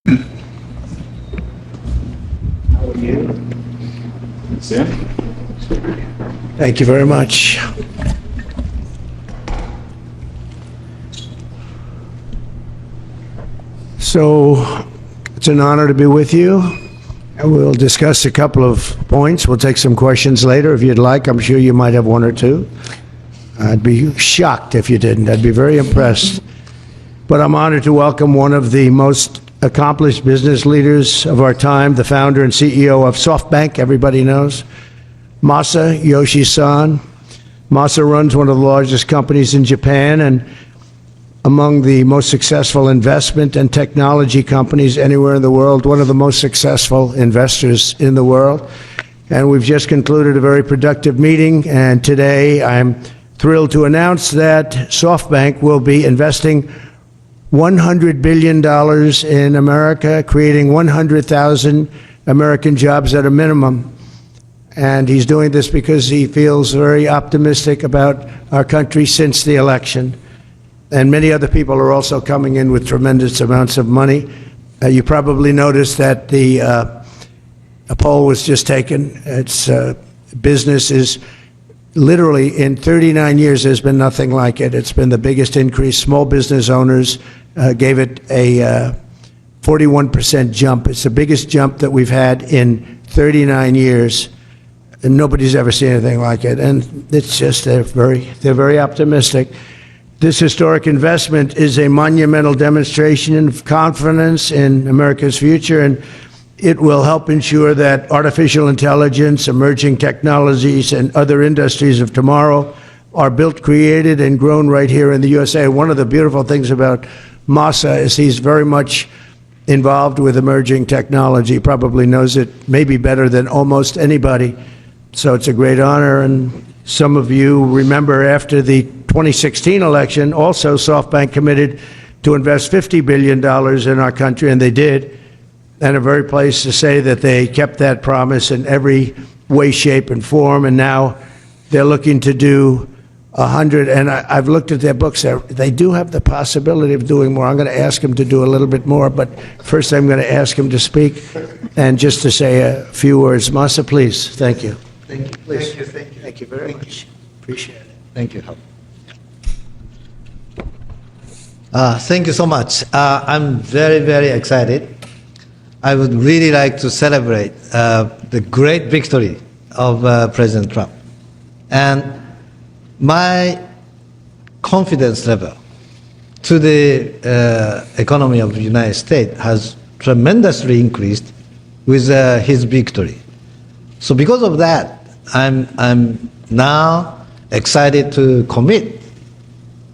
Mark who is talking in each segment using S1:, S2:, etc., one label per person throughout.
S1: How are you? Sam?
S2: Thank you very much. So it's an honor to be with you. And we'll discuss a couple of points. We'll take some questions later if you'd like. I'm sure you might have one or two. I'd be shocked if you didn't. I'd be very impressed. But I'm honored to welcome one of the most accomplished business leaders of our time, the founder and CEO of SoftBank, everybody knows, Masa Yoshii-san. Masa runs one of the largest companies in Japan and among the most successful investment and technology companies anywhere in the world, one of the most successful investors in the world. And we've just concluded a very productive meeting, and today I'm thrilled to announce that SoftBank will be investing $100 billion in America, creating 100,000 American jobs at a minimum. And he's doing this because he feels very optimistic about our country since the election. And many other people are also coming in with tremendous amounts of money. You probably noticed that a poll was just taken. It's business is literally in 39 years, there's been nothing like it. It's been the biggest increase. Small business owners gave it a 41% jump. It's the biggest jump that we've had in 39 years. And nobody's ever seen anything like it. And it's just, they're very optimistic. This historic investment is a monumental demonstration of confidence in America's future, and it will help ensure that artificial intelligence, emerging technologies, and other industries of tomorrow are built, created, and grown right here in the USA. One of the beautiful things about Masa is he's very much involved with emerging technology, probably knows it maybe better than almost anybody. So it's a great honor, and some of you remember after the 2016 election, also SoftBank committed to invest $50 billion in our country, and they did. And I'm very pleased to say that they kept that promise in every way, shape, and form, and now they're looking to do 100, and I've looked at their books. They do have the possibility of doing more. I'm going to ask them to do a little bit more, but first I'm going to ask him to speak and just to say a few words. Masa, please. Thank you.
S1: Thank you.
S2: Please.
S1: Thank you.
S2: Thank you very much. Appreciate it.
S3: Thank you. Thank you so much. I'm very, very excited. I would really like to celebrate the great victory of President Trump. And my confidence level to the economy of the United States has tremendously increased with his victory. So because of that, I'm now excited to commit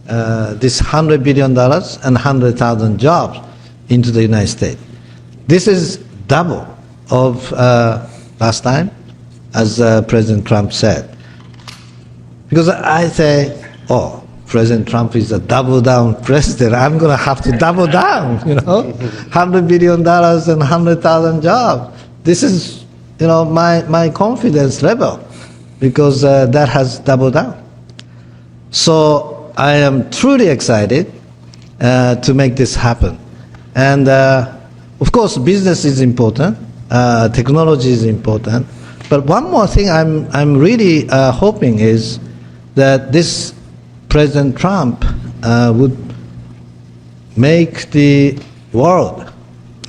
S3: this $100 billion and 100,000 jobs into the United States. This is double of last time, as President Trump said. Because I say, oh, President Trump is a double down president. I'm going to have to double down, $100 billion and 100,000 jobs. This is, my confidence level, because that has doubled down. So I am truly excited to make this happen. And of course, business is important, technology is important. But one more thing I'm really hoping is that this President Trump would make the world,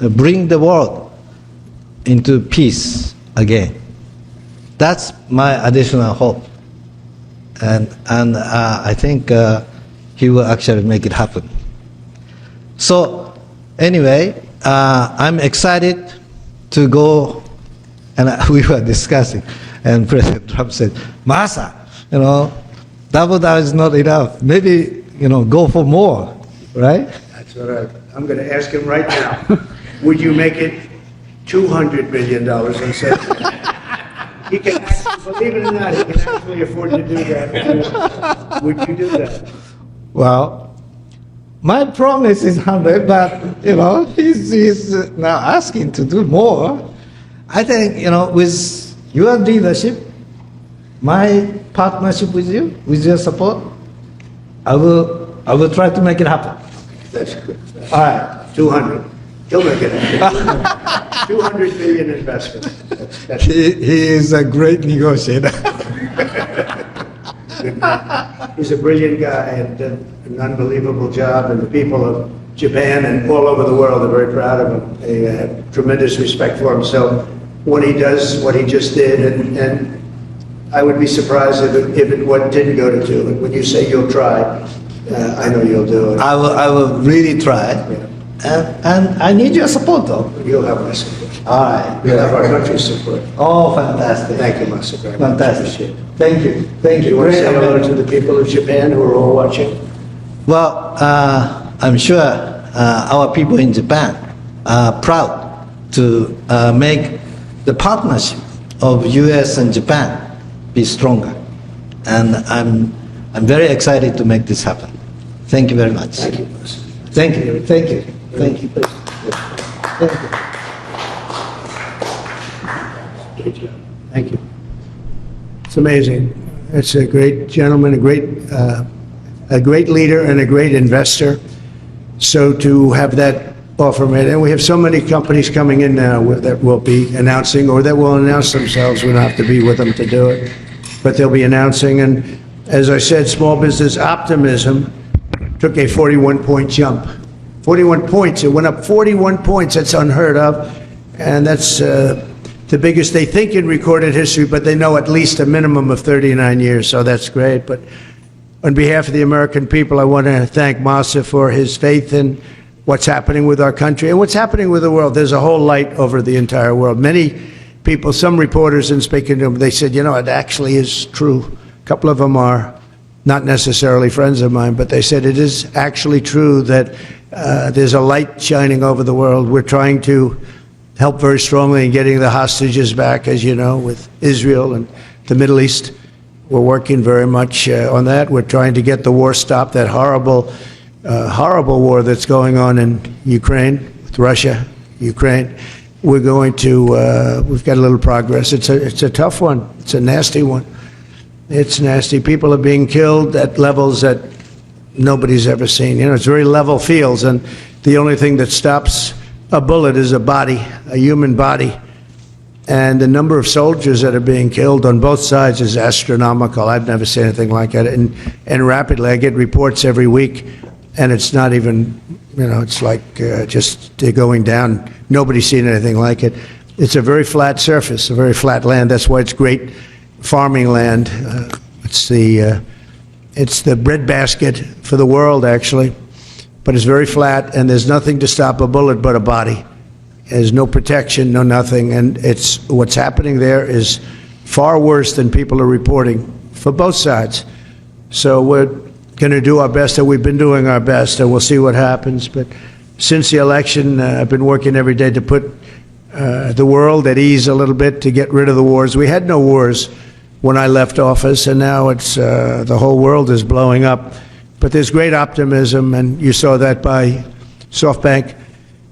S3: bring the world into peace again. That's my additional hope. And I think he will actually make it happen. So anyway, I'm excited to go, and we were discussing, and President Trump said, Masa, double down is not enough. Maybe, go for more, right?
S2: That's what I'm going to ask him right now. Would you make it $200 billion instead? He can actually, believe it or not, he can actually afford to do that. Would you do that?
S3: Well, my promise is 100, but, he's now asking to do more. I think, with your leadership, my partnership with you, with your support, I will try to make it happen.
S2: That's good.
S3: All right.
S2: 200. He'll make it. 200 billion investment. That's
S3: He is a great negotiator.
S2: He's a brilliant guy and did an unbelievable job, and the people of Japan and all over the world are very proud of him. They have tremendous respect for him. So when he does what he just did, and I would be surprised if it didn't go to two. When you say you'll try, I know you'll do it.
S3: I will really try. And I need your support, though.
S2: You'll have my support.
S3: All right.
S2: You'll have our country's support.
S3: Oh, fantastic.
S2: Thank you, Master. Very much.
S3: Fantastic.
S2: Appreciate it.
S3: Thank you. Thank
S2: Do
S3: you.
S2: you want to say hello to the people of Japan who are all watching?
S3: Well, I'm sure our people in Japan are proud to make the partnership of U.S. and Japan be stronger. And I'm very excited to make this happen. Thank you very much.
S2: Thank you, Master.
S3: Thank you. Thank you. Thank you. Thank you.
S2: Great job. Thank you. It's amazing. It's a great gentleman, a great leader, and a great investor. So to have that offer made, and we have so many companies coming in now that will be announcing, or that will announce themselves. We don't have to be with them to do it, but they'll be announcing. And as I said, small business optimism took a 41-point jump. 41 points. It went up 41 points. That's unheard of, and that's the biggest they think in recorded history, but they know at least a minimum of 39 years, so that's great. But on behalf of the American people, I want to thank Masa for his faith in what's happening with our country and what's happening with the world. There's a whole light over the entire world. Many people, some reporters, in speaking to them, they said, you know, it actually is true. A couple of them are not necessarily friends of mine, but they said it is actually true that there's a light shining over the world. We're trying to help very strongly in getting the hostages back, as you know, with Israel and the Middle East. We're working very much on that. We're trying to get the war stopped, that horrible, horrible war that's going on in Ukraine, with Russia, Ukraine. We're going to, we've got a little progress. It's a tough one. It's a nasty one. It's nasty. People are being killed at levels that nobody's ever seen. You know, it's very level fields, and the only thing that stops a bullet is a body, a human body. And the number of soldiers that are being killed on both sides is astronomical. I've never seen anything like that. And rapidly, I get reports every week, and it's not even, you know, it's like just they're going down. Nobody's seen anything like it. It's a very flat surface, a very flat land. That's why it's great farming land. It's the breadbasket for the world, actually. But it's very flat, and there's nothing to stop a bullet but a body. There's no protection, no nothing, and it's what's happening there is far worse than people are reporting for both sides. So we're going to do our best, and we've been doing our best, and we'll see what happens. But since the election, I've been working every day to put the world at ease a little bit, to get rid of the wars. We had no wars when I left office, and now it's the whole world is blowing up. But there's great optimism, and you saw that by SoftBank.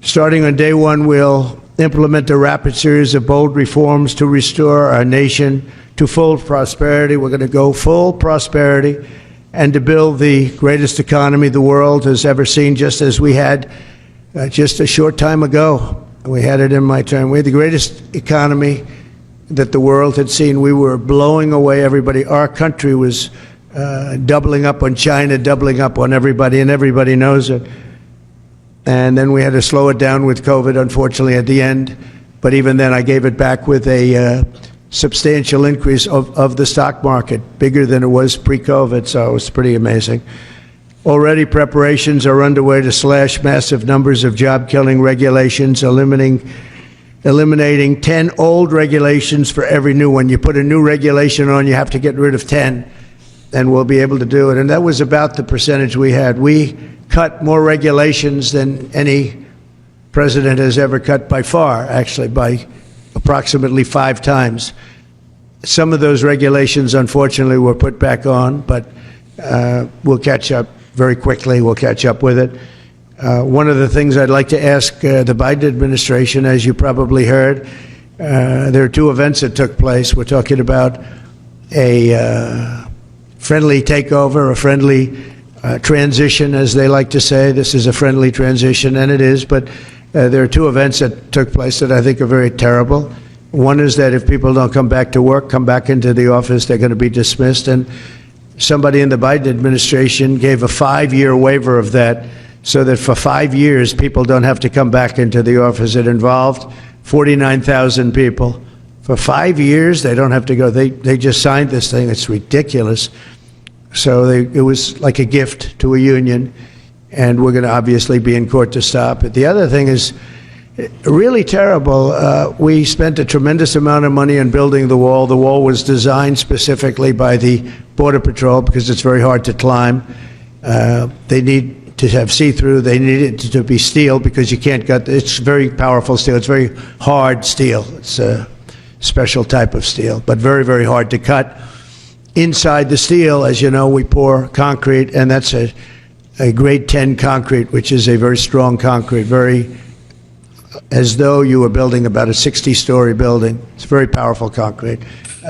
S2: Starting on day one, we'll implement a rapid series of bold reforms to restore our nation to full prosperity. We're going to go full prosperity and to build the greatest economy the world has ever seen, just as we had just a short time ago. We had it in my term. We had the greatest economy that the world had seen. We were blowing away everybody. Our country was doubling up on China, doubling up on everybody, and everybody knows it. And then we had to slow it down with COVID, unfortunately, at the end. But even then, I gave it back with a substantial increase of the stock market, bigger than it was pre-COVID, so it was pretty amazing. Already preparations are underway to slash massive numbers of job-killing regulations, eliminating 10 old regulations for every new one. You put a new regulation on, you have to get rid of 10, and we'll be able to do it. And that was about the percentage we had. We cut more regulations than any president has ever cut by far, actually, by approximately 5 times. Some of those regulations, unfortunately, were put back on, but we'll catch up very quickly. We'll catch up with it. One of the things I'd like to ask the Biden administration, as you probably heard, there are 2 events that took place. We're talking about a friendly takeover, a friendly transition, as they like to say. This is a friendly transition, and it is, but There are two events that took place that I think are very terrible. One is that if people don't come back to work, come back into the office, they're going to be dismissed. And somebody in the Biden administration gave a 5-year waiver of that so that for 5 years people don't have to come back into the office. It involved 49,000 people. For 5 years, they don't have to go. They just signed this thing. It's ridiculous. So it was like a gift to a union, and we're going to obviously be in court to stop it. The other thing is really terrible. We spent a tremendous amount of money on building the wall. The wall was designed specifically by the Border Patrol because it's very hard to climb. They need to have see-through. They need it to be steel because you can't cut. It's very powerful steel. It's very hard steel. It's a special type of steel, but very, very hard to cut. Inside the steel, as you know, we pour concrete, and that's a grade 10 concrete, which is a very strong concrete, very as though you were building about a 60-story building. It's very powerful concrete.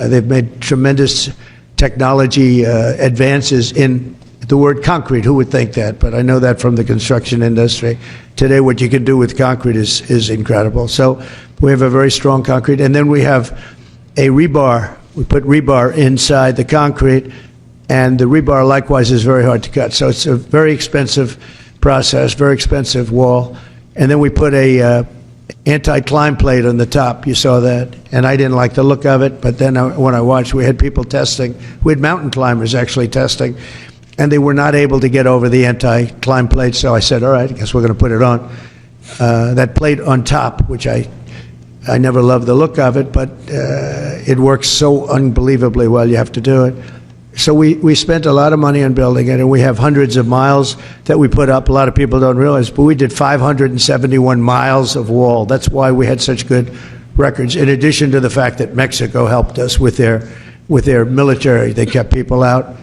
S2: They've made tremendous technology advances in the word concrete. Who would think that? But I know that from the construction industry. Today, what you can do with concrete is incredible. So we have a very strong concrete. And then we have a rebar. We put rebar inside the concrete, and the rebar likewise is very hard to cut. So it's a very expensive process, very expensive wall. And then we put a anti-climb plate on the top. You saw that. And I didn't like the look of it, but then when I watched, we had people testing. We had mountain climbers actually testing, and they were not able to get over the anti-climb plate. So I said, all right, I guess we're going to put it on. That plate on top, which I never loved the look of it, but it works so unbelievably well, you have to do it. So we spent a lot of money on building it, and we have hundreds of miles that we put up. A lot of people don't realize, but we did 571 miles of wall. That's why we had such good records, in addition to the fact that Mexico helped us with their military. They kept people out,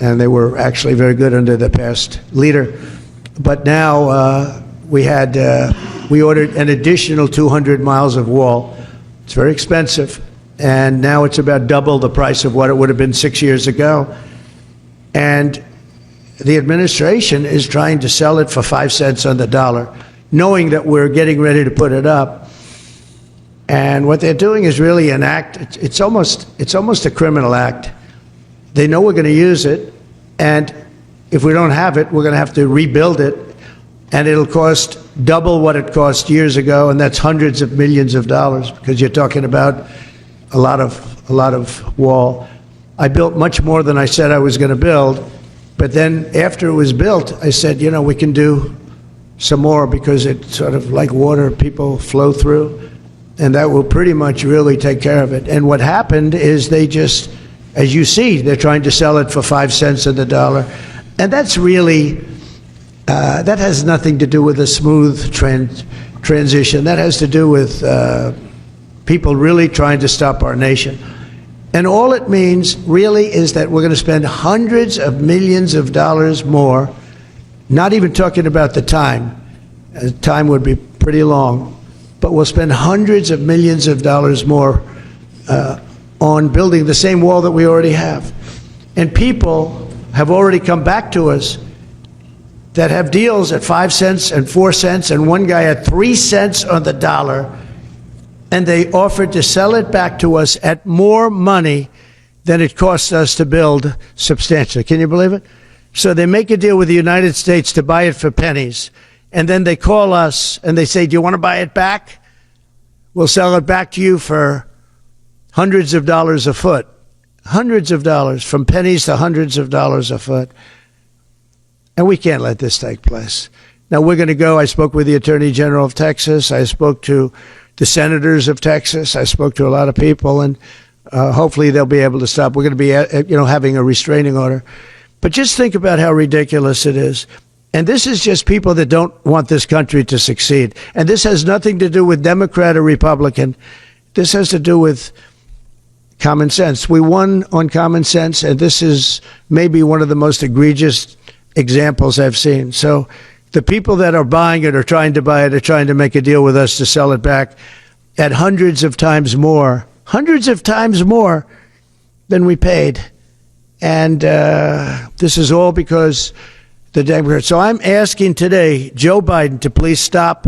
S2: and they were actually very good under the past leader. But now we ordered an additional 200 miles of wall. It's very expensive. And now it's about double the price of what it would have been 6 years ago. And the administration is trying to sell it for 5 cents on the dollar, knowing that we're getting ready to put it up. And what they're doing is really an act. It's almost a criminal act. They know we're going to use it, and if we don't have it, we're going to have to rebuild it, and it'll cost double what it cost years ago, and that's hundreds of millions of dollars, because you're talking about a lot of wall. I built much more than I said I was going to build, but then after it was built, I said, you know, we can do some more because it's sort of like water, people flow through, and that will pretty much really take care of it. And what happened is they just, as you see, they're trying to sell it for 5 cents on the dollar, and that's really, that has nothing to do with a smooth transition. That has to do with people really trying to stop our nation. And all it means really is that we're going to spend hundreds of millions of dollars more, not even talking about the time. Time would be pretty long, but we'll spend hundreds of millions of dollars more on building the same wall that we already have. And people have already come back to us that have deals at 5 cents and 4 cents, and one guy at 3 cents on the dollar, and they offered to sell it back to us at more money than it cost us to build substantially. Can you believe it? So they make a deal with the United States to buy it for pennies, and then they call us and they say, do you want to buy it back? We'll sell it back to you for hundreds of dollars a foot. Hundreds of dollars, from pennies to hundreds of dollars a foot. And we can't let this take place. Now we're going to go. I spoke with the Attorney General of Texas. I spoke to the senators of Texas. I spoke to a lot of people, and hopefully they'll be able to stop. We're going to be, having a restraining order. But just think about how ridiculous it is. And this is just people that don't want this country to succeed. And this has nothing to do with Democrat or Republican. This has to do with common sense. We won on common sense, and this is maybe one of the most egregious examples I've seen. So the people that are buying it or trying to buy it are trying to make a deal with us to sell it back at hundreds of times more than we paid. And this is all because the Democrats. So I'm asking today Joe Biden to please stop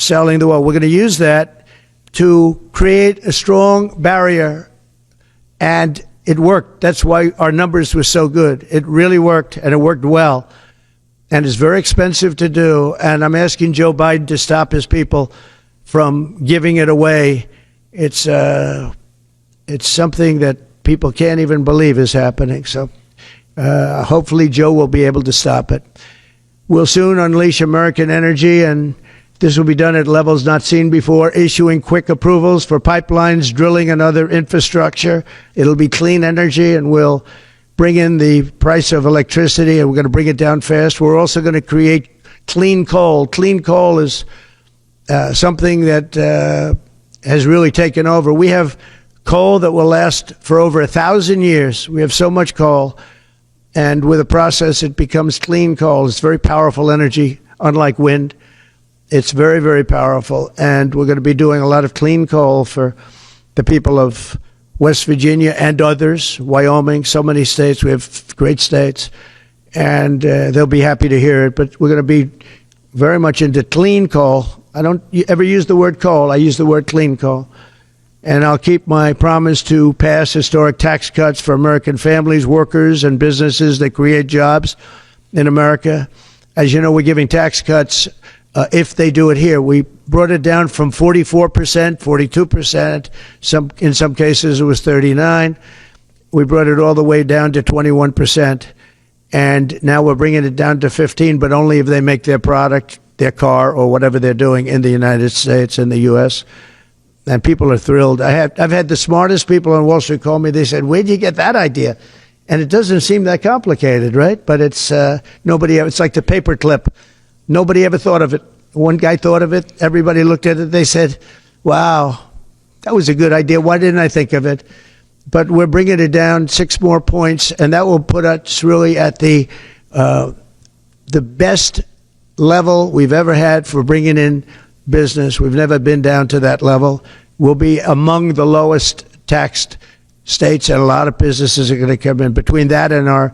S2: selling the oil. We're going to use that to create a strong barrier, and it worked. That's why our numbers were so good. It really worked, and it worked well, and it's very expensive to do, and I'm asking Joe Biden to stop his people from giving it away. It's something that people can't even believe is happening, so hopefully Joe will be able to stop it. We'll soon unleash American energy, and this will be done at levels not seen before, issuing quick approvals for pipelines, drilling, and other infrastructure. It'll be clean energy, and we'll bring in the price of electricity, and we're going to bring it down fast. We're also going to create clean coal. Clean coal is something that has really taken over. We have coal that will last for over 1,000 years. We have so much coal, and with a process, it becomes clean coal. It's very powerful energy, unlike wind. It's very, very powerful, and we're going to be doing a lot of clean coal for the people of West Virginia and others, Wyoming, so many states. We have great states, and they'll be happy to hear it. But we're going to be very much into clean coal. I don't ever use the word coal. I use the word clean coal. And I'll keep my promise to pass historic tax cuts for American families, workers, and businesses that create jobs in America. As you know, we're giving tax cuts if they do it here. We brought it down from 44%, 42%. In some cases, it was 39%. We brought it all the way down to 21%. And now we're bringing it down to 15%, but only if they make their product, their car, or whatever they're doing in the United States and the U.S., and people are thrilled. I've had the smartest people on Wall Street call me. They said, "Where'd you get that idea?" And it doesn't seem that complicated, right? But it's it's like the paperclip. Nobody ever thought of it. One guy thought of it. Everybody looked at it. They said, "Wow, that was a good idea. Why didn't I think of it?" But we're bringing it down 6 more points, and that will put us really at the best level we've ever had for bringing in business. We've never been down to that level. We'll be among the lowest taxed states, and a lot of businesses are going to come in. Between that and our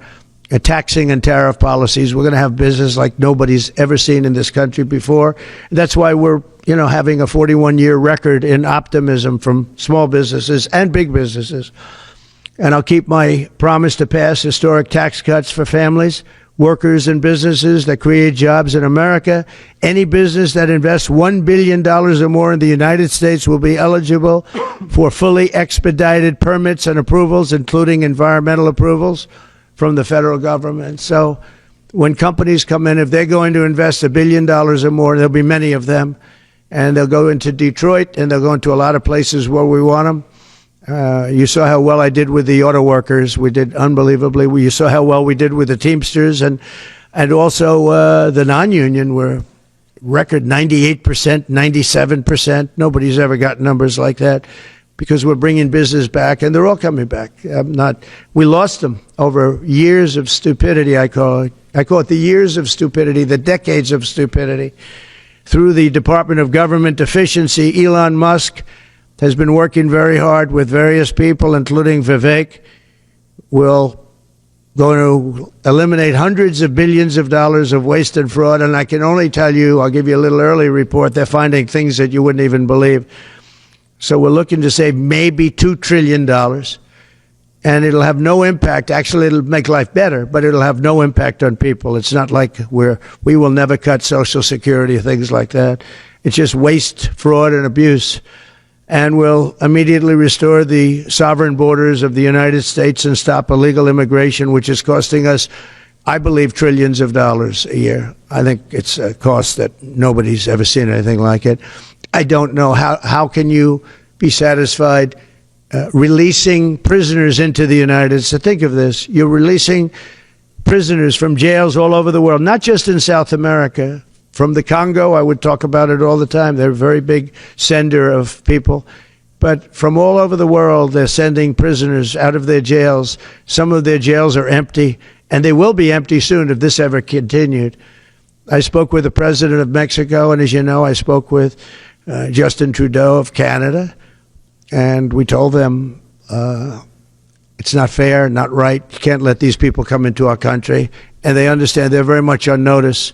S2: taxing and tariff policies, we're going to have business like nobody's ever seen in this country before. That's why we're, having a 41-year record in optimism from small businesses and big businesses. And I'll keep my promise to pass historic tax cuts for families, workers, and businesses that create jobs in America. Any business that invests $1 billion or more in the United States will be eligible for fully expedited permits and approvals, including environmental approvals from the federal government. So when companies come in, if they're going to invest $1 billion or more, there'll be many of them, and they'll go into Detroit, and they'll go into a lot of places where we want them. You saw how well I did with the auto workers. We did unbelievably. You saw how well we did with the Teamsters, and also the non-union were record 98%, 97%. Nobody's ever got numbers like that, because we're bringing business back, and they're all coming back. We lost them over years of stupidity, I call it. I call it the years of stupidity, the decades of stupidity. Through the Department of Government Efficiency, Elon Musk has been working very hard with various people, including Vivek. We'll going to eliminate hundreds of billions of dollars of waste and fraud, and I can only tell you, I'll give you a little early report, they're finding things that you wouldn't even believe. So we're looking to save maybe $2 trillion, and it'll have no impact. Actually, it'll make life better, but it'll have no impact on people. It's not like we will never cut Social Security, things like that. It's just waste, fraud, and abuse. And we'll immediately restore the sovereign borders of the United States and stop illegal immigration, which is costing us, I believe, trillions of dollars a year. I think it's a cost that nobody's ever seen anything like it. I don't know how can you be satisfied releasing prisoners into the United States. Think of this. You're releasing prisoners from jails all over the world, not just in South America. From the Congo, I would talk about it all the time. They're a very big sender of people. But from all over the world, they're sending prisoners out of their jails. Some of their jails are empty, and they will be empty soon if this ever continued. I spoke with the president of Mexico, and as you know, I spoke with Justin Trudeau of Canada, and we told them it's not fair, not right. You can't let these people come into our country. And they understand. They're very much on notice.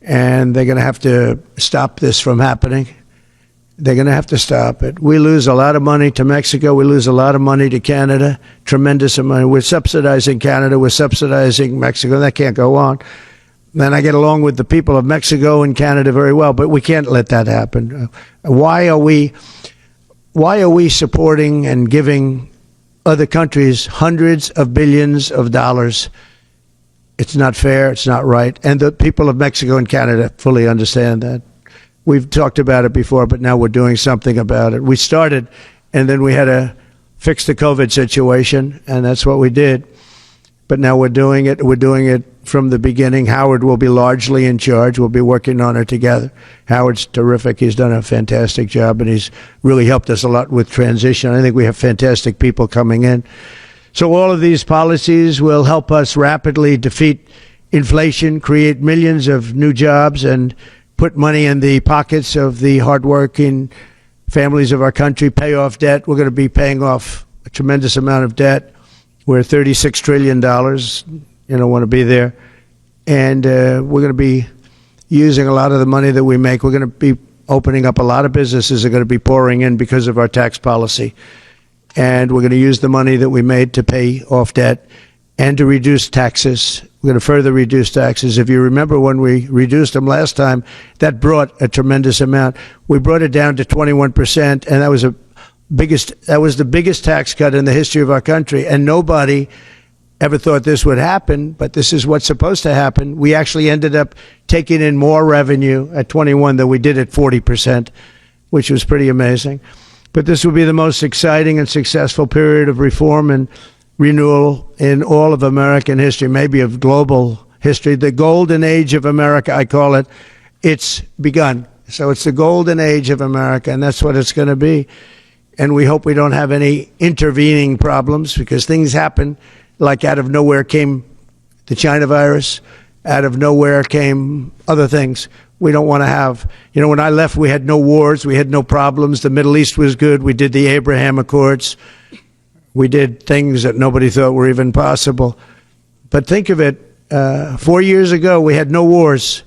S2: and they're going to have to stop this from happening. They're going to have to stop it. We lose a lot of money to Mexico. We lose a lot of money to Canada, tremendous amount. We're subsidizing Canada. We're subsidizing Mexico. That can't go on. And I get along with the people of Mexico and Canada very well, but we can't let that happen. Why are we supporting and giving other countries hundreds of billions of dollars? It's not fair. It's not right. And the people of Mexico and Canada fully understand that. We've talked about it before, but now we're doing something about it. We started, and then we had to fix the COVID situation, and that's what we did. But now we're doing it. We're doing it from the beginning. Howard will be largely in charge. We'll be working on it together. Howard's terrific. He's done a fantastic job, and he's really helped us a lot with transition. I think we have fantastic people coming in. So all of these policies will help us rapidly defeat inflation, create millions of new jobs, and put money in the pockets of the hardworking families of our country, pay off debt. We're going to be paying off a tremendous amount of debt. We're $36 trillion. You don't want to be there. And we're going to be using a lot of the money that we make. We're going to be opening up a lot of businesses are going to be pouring in because of our tax policy. And we're going to use the money that we made to pay off debt and to reduce taxes. We're going to further reduce taxes. If you remember when we reduced them last time, that brought a tremendous amount. We brought it down to 21%, and that was the biggest tax cut in the history of our country. And nobody ever thought this would happen, but this is what's supposed to happen. We actually ended up taking in more revenue at 21 than we did at 40%, which was pretty amazing. But this will be the most exciting and successful period of reform and renewal in all of American history, maybe of global history. The golden age of America, I call it. It's begun. So it's the golden age of America, and that's what it's going to be. And we hope we don't have any intervening problems, because things happen. Like out of nowhere came the China virus. Out of nowhere came other things we don't want to have. You know, when I left, we had no wars. We had no problems. The Middle East was good. We did the Abraham Accords. We did things that nobody thought were even possible. But think of it, 4 years ago, we had no wars.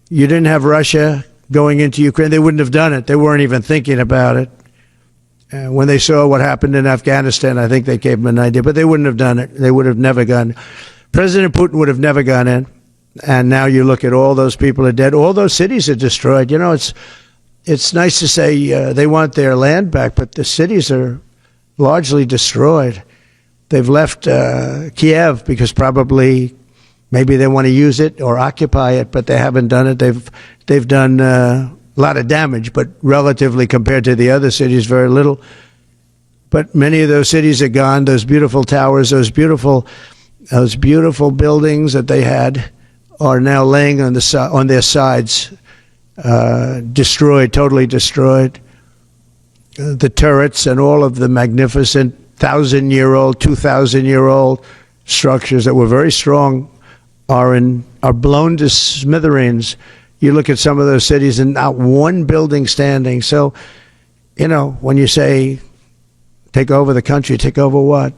S2: You didn't have Russia going into Ukraine. They wouldn't have done it. They weren't even thinking about it. When they saw what happened in Afghanistan, I think they gave them an idea, but they wouldn't have done it. They would have never gone. President Putin would have never gone in. And now you look at all those people are dead. All those cities are destroyed. You know, it's nice to say they want their land back, but the cities are largely destroyed. They've left Kiev because probably maybe they want to use it or occupy it, but they haven't done it. They've done a lot of damage, but relatively compared to the other cities, very little. But many of those cities are gone. Those beautiful towers, those beautiful buildings that they had are now laying on their sides, destroyed, totally destroyed. The turrets and all of the magnificent 1,000-year-old, 2,000-year-old structures that were very strong are blown to smithereens. You look at some of those cities and not one building standing. So, you know, when you say take over the country, take over what?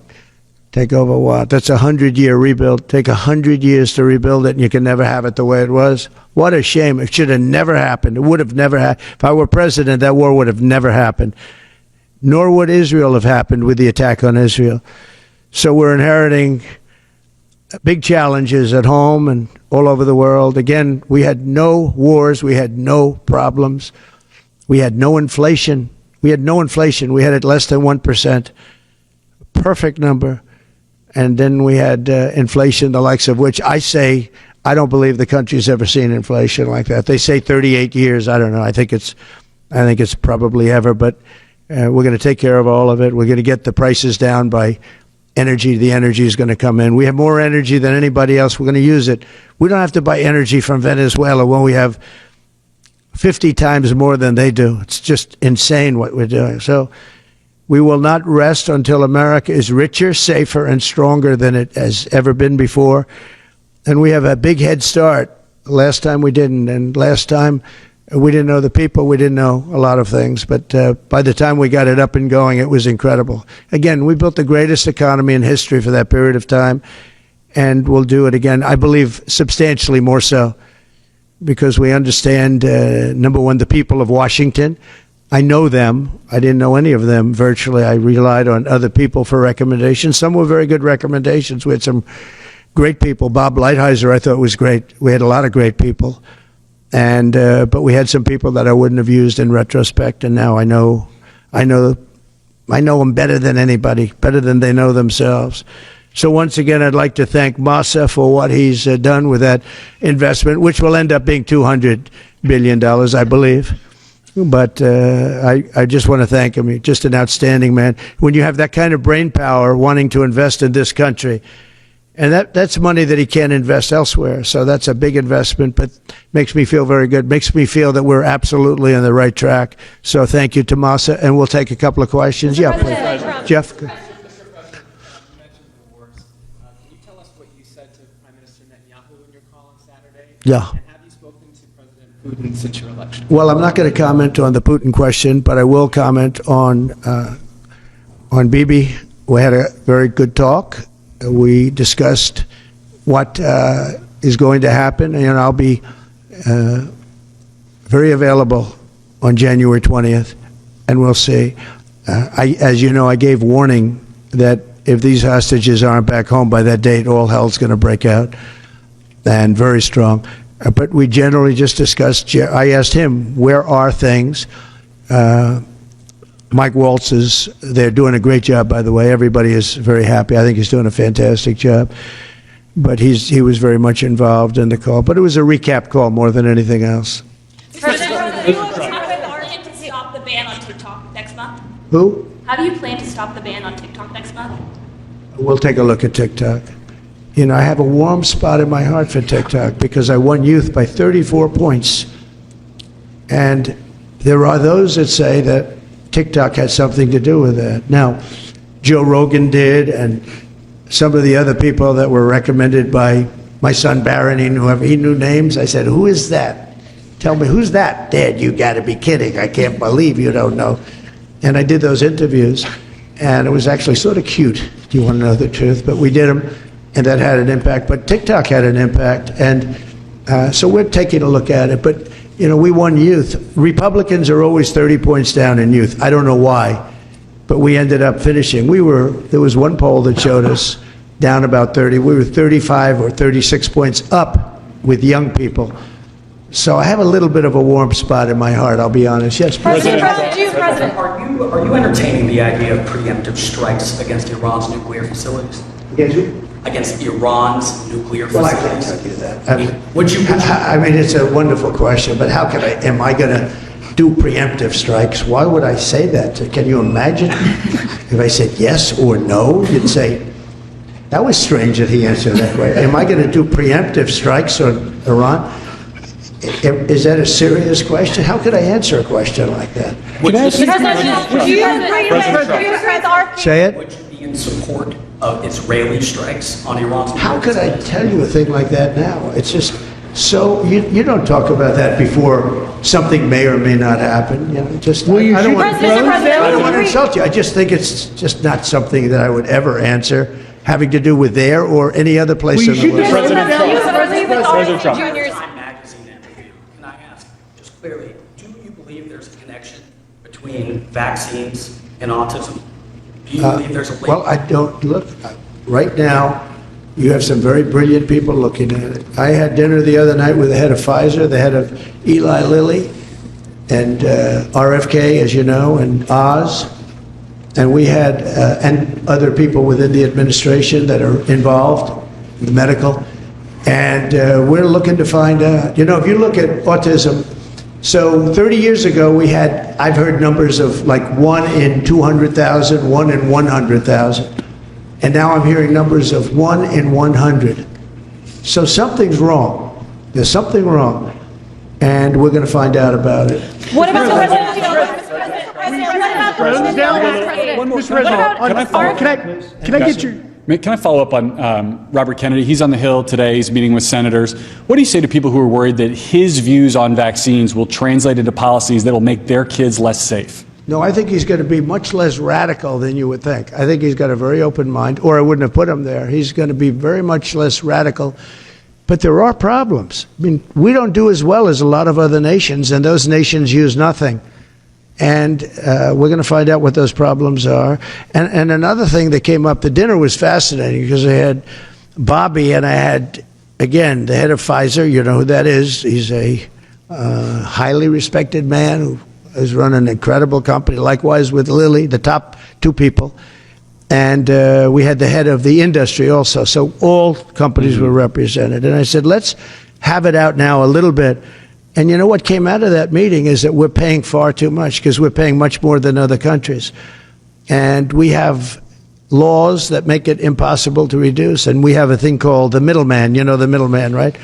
S2: Take over what? That's a 100-year rebuild. Take 100 years to rebuild it, and you can never have it the way it was. What a shame. It should have never happened. It would have never happened. If I were president, that war would have never happened. Nor would Israel have happened with the attack on Israel. So we're inheriting big challenges at home and all over the world. Again, we had no wars. We had no problems. We had no inflation. We had it less than 1%. Perfect number. And then we had inflation, the likes of which I say, I don't believe the country's ever seen inflation like that. They say 38 years. I don't know. I think it's probably ever, but we're going to take care of all of it. We're going to get the prices down by energy. The energy is going to come in. We have more energy than anybody else. We're going to use it. We don't have to buy energy from Venezuela when we have 50 times more than they do. It's just insane what we're doing. So we will not rest until America is richer, safer, and stronger than it has ever been before. And we have a big head start. Last time we didn't. And last time we didn't know the people. We didn't know a lot of things. But by the time we got it up and going, it was incredible. Again, we built the greatest economy in history for that period of time. And we'll do it again. I believe substantially more so. because we understand, number one, the people of Washington. I know them. I didn't know any of them virtually. I relied on other people for recommendations. Some were very good recommendations. We had some great people. Bob Lighthizer, I thought, was great. We had a lot of great people. And but we had some people that I wouldn't have used in retrospect, and now I know them better than anybody, better than they know themselves. So once again, I'd like to thank Masa for what he's done with that investment, which will end up being $200 billion, I believe. But I just want to thank him. He's just an outstanding man. When you have that kind of brain power wanting to invest in this country, and that's money that he can't invest elsewhere. So that's a big investment, but makes me feel very good. Makes me feel that we're absolutely on the right track. So thank you, Tomasa, and we'll take a couple of questions. Yeah, please. Jeff.
S4: Can you tell us what you said to Prime Minister Netanyahu in your call on Saturday?
S2: Yeah.
S4: And have you spoken to President Putin since your election?
S2: Well, I'm not going to comment on the Putin question, but I will comment on Bibi. We had a very good talk. We discussed what is going to happen, and I'll be very available on January 20th, and we'll see. As you know, I gave warning that if these hostages aren't back home by that date, all hell's going to break out, and very strong. But we generally just discussed. I asked him, where are things? Mike Waltz they're doing a great job, by the way. Everybody is very happy. I think he's doing a fantastic job. But he was very much involved in the call. But it was a recap call more than anything else.
S5: President, do you plan to stop the ban on TikTok next month?
S2: Who?
S5: How do you plan to stop the ban on TikTok next month?
S2: We'll take a look at TikTok. You know, I have a warm spot in my heart for TikTok because I won youth by 34 points. And there are those that say that TikTok had something to do with that. Now, Joe Rogan did, and some of the other people that were recommended by my son Barron, he knew names. I said, who is that? Tell me, who's that? Dad, you got to be kidding. I can't believe you don't know. And I did those interviews, and it was actually sort of cute. Do you want to know the truth? But we did them, and that had an impact. But TikTok had an impact, and so we're taking a look at it. But you know, we won youth. Republicans are always 30 points down in youth. I don't know why, but we ended up finishing. There was one poll that showed us down about 30. We were 35 or 36 points up with young people. So I have a little bit of a warm spot in my heart, I'll be honest. Yes, President.
S6: Are you entertaining the idea of preemptive strikes against Iran's nuclear facilities? Against Iran's nuclear
S2: Well, I
S6: facilities?
S2: can't tell you that.
S6: Would you?
S2: I mean, it's a wonderful question, but how can am I going to do preemptive strikes? Why would I say that? Can you imagine if I said yes or no? You'd say, that was strange that he answered that way. Am I going to do preemptive strikes on Iran? Is that a serious question? How could I answer a question like that? Say it.
S6: Would you be in support of Israeli strikes on Iran's nuclear
S2: How could I
S6: facilities?
S2: tell you a thing like that now? It's just so you don't talk about that before something may or may not happen. You know, just I don't want to insult you. I just think it's just not something that I would ever answer having to do with there or any other place in the world.
S1: President Trump.
S6: Time magazine interview. Can I ask, just clearly, do you believe there's a connection between vaccines and autism? Do you believe there's a link?
S2: Well, I don't look. Right now, you have some very brilliant people looking at it. I had dinner the other night with the head of Pfizer, the head of Eli Lilly, and RFK, as you know, and Oz. And we had, and other people within the administration that are involved, medical. And we're looking to find out, you know, if you look at autism, so 30 years ago we had, I've heard numbers of like 1 in 200,000, 1 in 100,000. And now I'm hearing numbers of 1 in 100. So something's wrong. There's something wrong. And we're going to find out about it.
S7: What about the president?
S1: Can I follow up on Robert Kennedy? He's on the Hill today. He's meeting with senators. What do you say to people who are worried that his views on vaccines will translate into policies that will make their kids less safe?
S2: No, I think he's going to be much less radical than you would think. I think he's got a very open mind, or I wouldn't have put him there. He's going to be very much less radical. But there are problems. I mean, we don't do as well as a lot of other nations, and those nations use nothing. And we're going to find out what those problems are. And another thing that came up, the dinner was fascinating because I had Bobby and I had, again, the head of Pfizer. You know who that is. He's a highly respected man who has run an incredible company. Likewise with Lilly, the top two people. And we had the head of the industry also. So all companies were represented. And I said, let's have it out now a little bit. And you know what came out of that meeting is that we're paying far too much because we're paying much more than other countries. And we have laws that make it impossible to reduce. And we have a thing called the middleman. You know the middleman, right?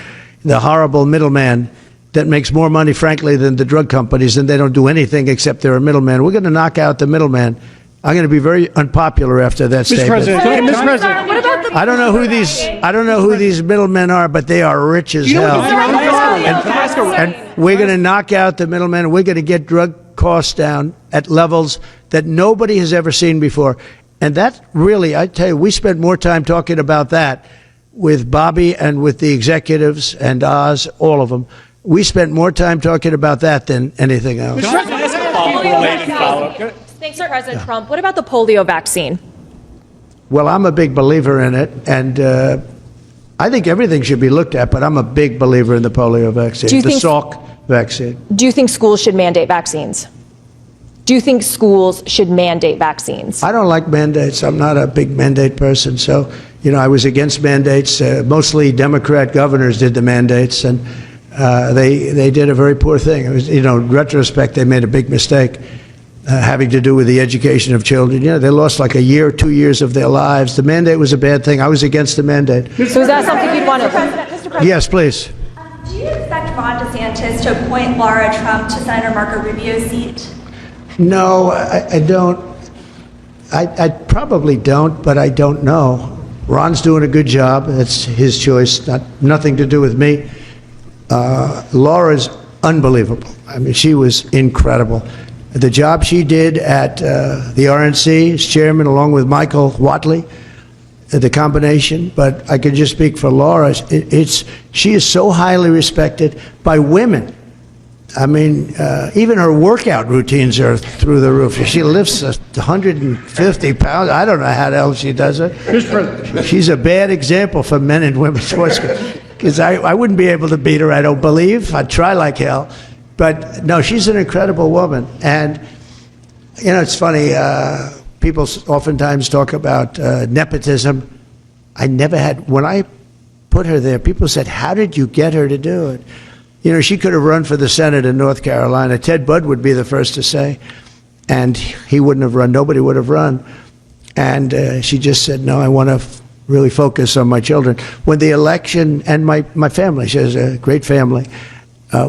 S2: The horrible middleman that makes more money, frankly, than the drug companies. And they don't do anything except they're a middleman. We're going to knock out the middleman. I'm going to be very unpopular after that statement.
S7: Mr. President,
S5: What about the?
S2: I don't know who these middlemen are, but they are rich as hell. And we're going to knock out the middlemen. We're going to get drug costs down at levels that nobody has ever seen before. And that really, I tell you, we spent more time talking about that with Bobby and with the executives and Oz, all of them. We spent more time talking about that than anything else.
S7: thanks to President Trump. What about the polio vaccine?
S2: Well, I'm a big believer in it, and I think everything should be looked at, but I'm a big believer in the polio vaccine,
S7: Do you
S2: the
S7: think-
S2: Salk vaccine.
S7: Do you think schools should mandate vaccines? Do you think schools should mandate vaccines?
S2: I don't like mandates. I'm not a big mandate person, so, you know, I was against mandates. Mostly Democrat governors did the mandates, and they did a very poor thing. It was, you know, in retrospect, they made a big mistake. Having to do with the education of children. You know, they lost like a year or 2 years of their lives. The mandate was a bad thing. I was against the mandate.
S7: So is that something you'd want to?
S5: Mr. President,
S2: Yes, please.
S5: do you expect Ron DeSantis to appoint Laura Trump to Senator Marco Rubio's seat?
S2: No, I don't. I probably don't, but I don't know. Ron's doing a good job. It's his choice, nothing to do with me. Laura's unbelievable. I mean, she was incredible. The job she did at the RNC as chairman, along with Michael Watley, the combination. But I can just speak for Laura. She is so highly respected by women. I mean, even her workout routines are through the roof. She lifts 150 pounds. I don't know how the hell she does it. She's a bad example for men and women's sports. Because I wouldn't be able to beat her, I don't believe. I'd try like hell. But no, she's an incredible woman. And, you know, it's funny, people oftentimes talk about nepotism. I never had, when I put her there, people said, how did you get her to do it? You know, she could have run for the Senate in North Carolina. Ted Budd would be the first to say. And he wouldn't have run. Nobody would have run. And she just said, no, I want to really focus on my children. When the election, and my family, she has a great family.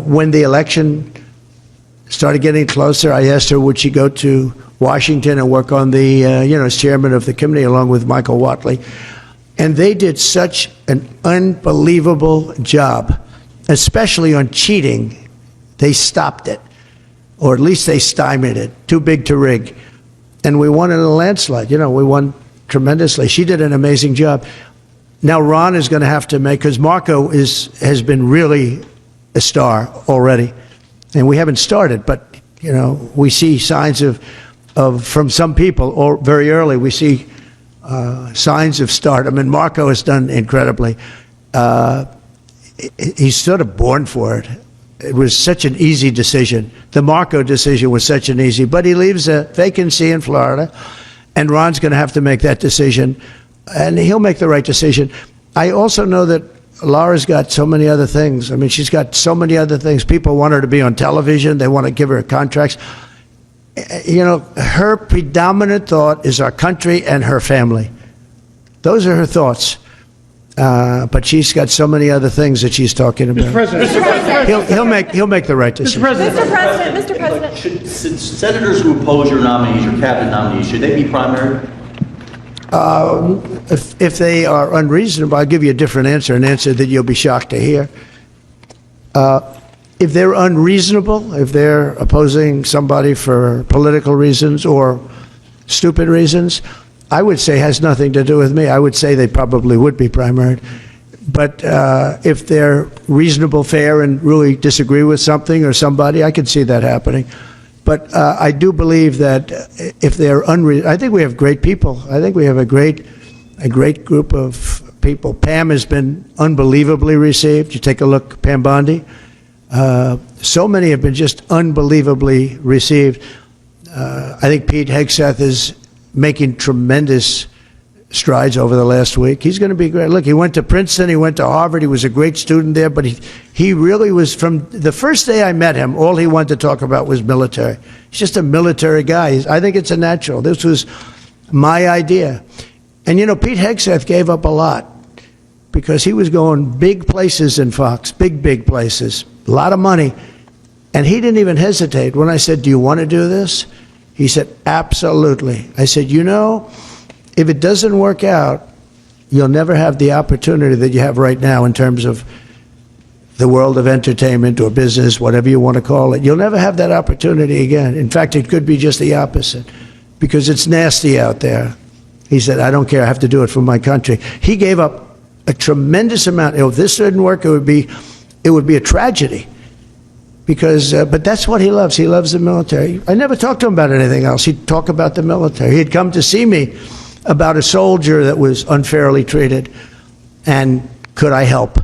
S2: When the election started getting closer, I asked her, would she go to Washington and work on the, you know, as chairman of the committee along with Michael Watley. And they did such an unbelievable job, especially on cheating. They stopped it, or at least they stymied it. Too big to rig. And we won in a landslide. You know, we won tremendously. She did an amazing job. Now Ron is going to have to make, because Marco has been really a star already, and we haven't started, but you know, we see signs of from some people, or very early we see signs of stardom, and Marco has done incredibly. He's sort of born for it. It was such an easy decision. The Marco decision was such an easy, but he leaves a vacancy in Florida, and Ron's going to have to make that decision, and he'll make the right decision. I also know that Laura's got so many other things. I mean, she's got so many other things. People want her to be on television. They want to give her contracts. You know, her predominant thought is our country and her family. Those are her thoughts. But she's got so many other things that she's talking about.
S8: Mr. President.
S2: He'll make the right decision.
S5: Mr. President.
S8: Should senators who oppose your nominees, your cabinet nominees, should they be primary?
S2: If they are unreasonable, I'll give you a different answer, an answer that you'll be shocked to hear. If they're unreasonable, if they're opposing somebody for political reasons or stupid reasons, I would say has nothing to do with me. I would say they probably would be primaried. But if they're reasonable, fair, and really disagree with something or somebody, I could see that happening. But I do believe that if they're I think we have great people. I think we have a great group of people. Pam has been unbelievably received. You take a look, Pam Bondi. So many have been just unbelievably received. I think Pete Hegseth is making tremendous strides over the last week. He's going to be great. Look, he went to Princeton, he went to Harvard, he was a great student there, but he really was, from the first day I met him, all he wanted to talk about was military. He's just a military guy. I think it's a natural. This was my idea. And you know, Pete Hegseth gave up a lot because he was going big places in Fox, big places, a lot of money. And he didn't even hesitate. When I said, do you want to do this? He said, absolutely. I said, you know, if it doesn't work out, you'll never have the opportunity that you have right now in terms of the world of entertainment or business, whatever you want to call it. You'll never have that opportunity again. In fact, it could be just the opposite because it's nasty out there. He said, I don't care. I have to do it for my country. He gave up a tremendous amount. If this didn't work, it would be a tragedy. Because, but that's what he loves. He loves the military. I never talked to him about anything else. He'd talk about the military. He'd come to see me about a soldier that was unfairly treated, and could I help?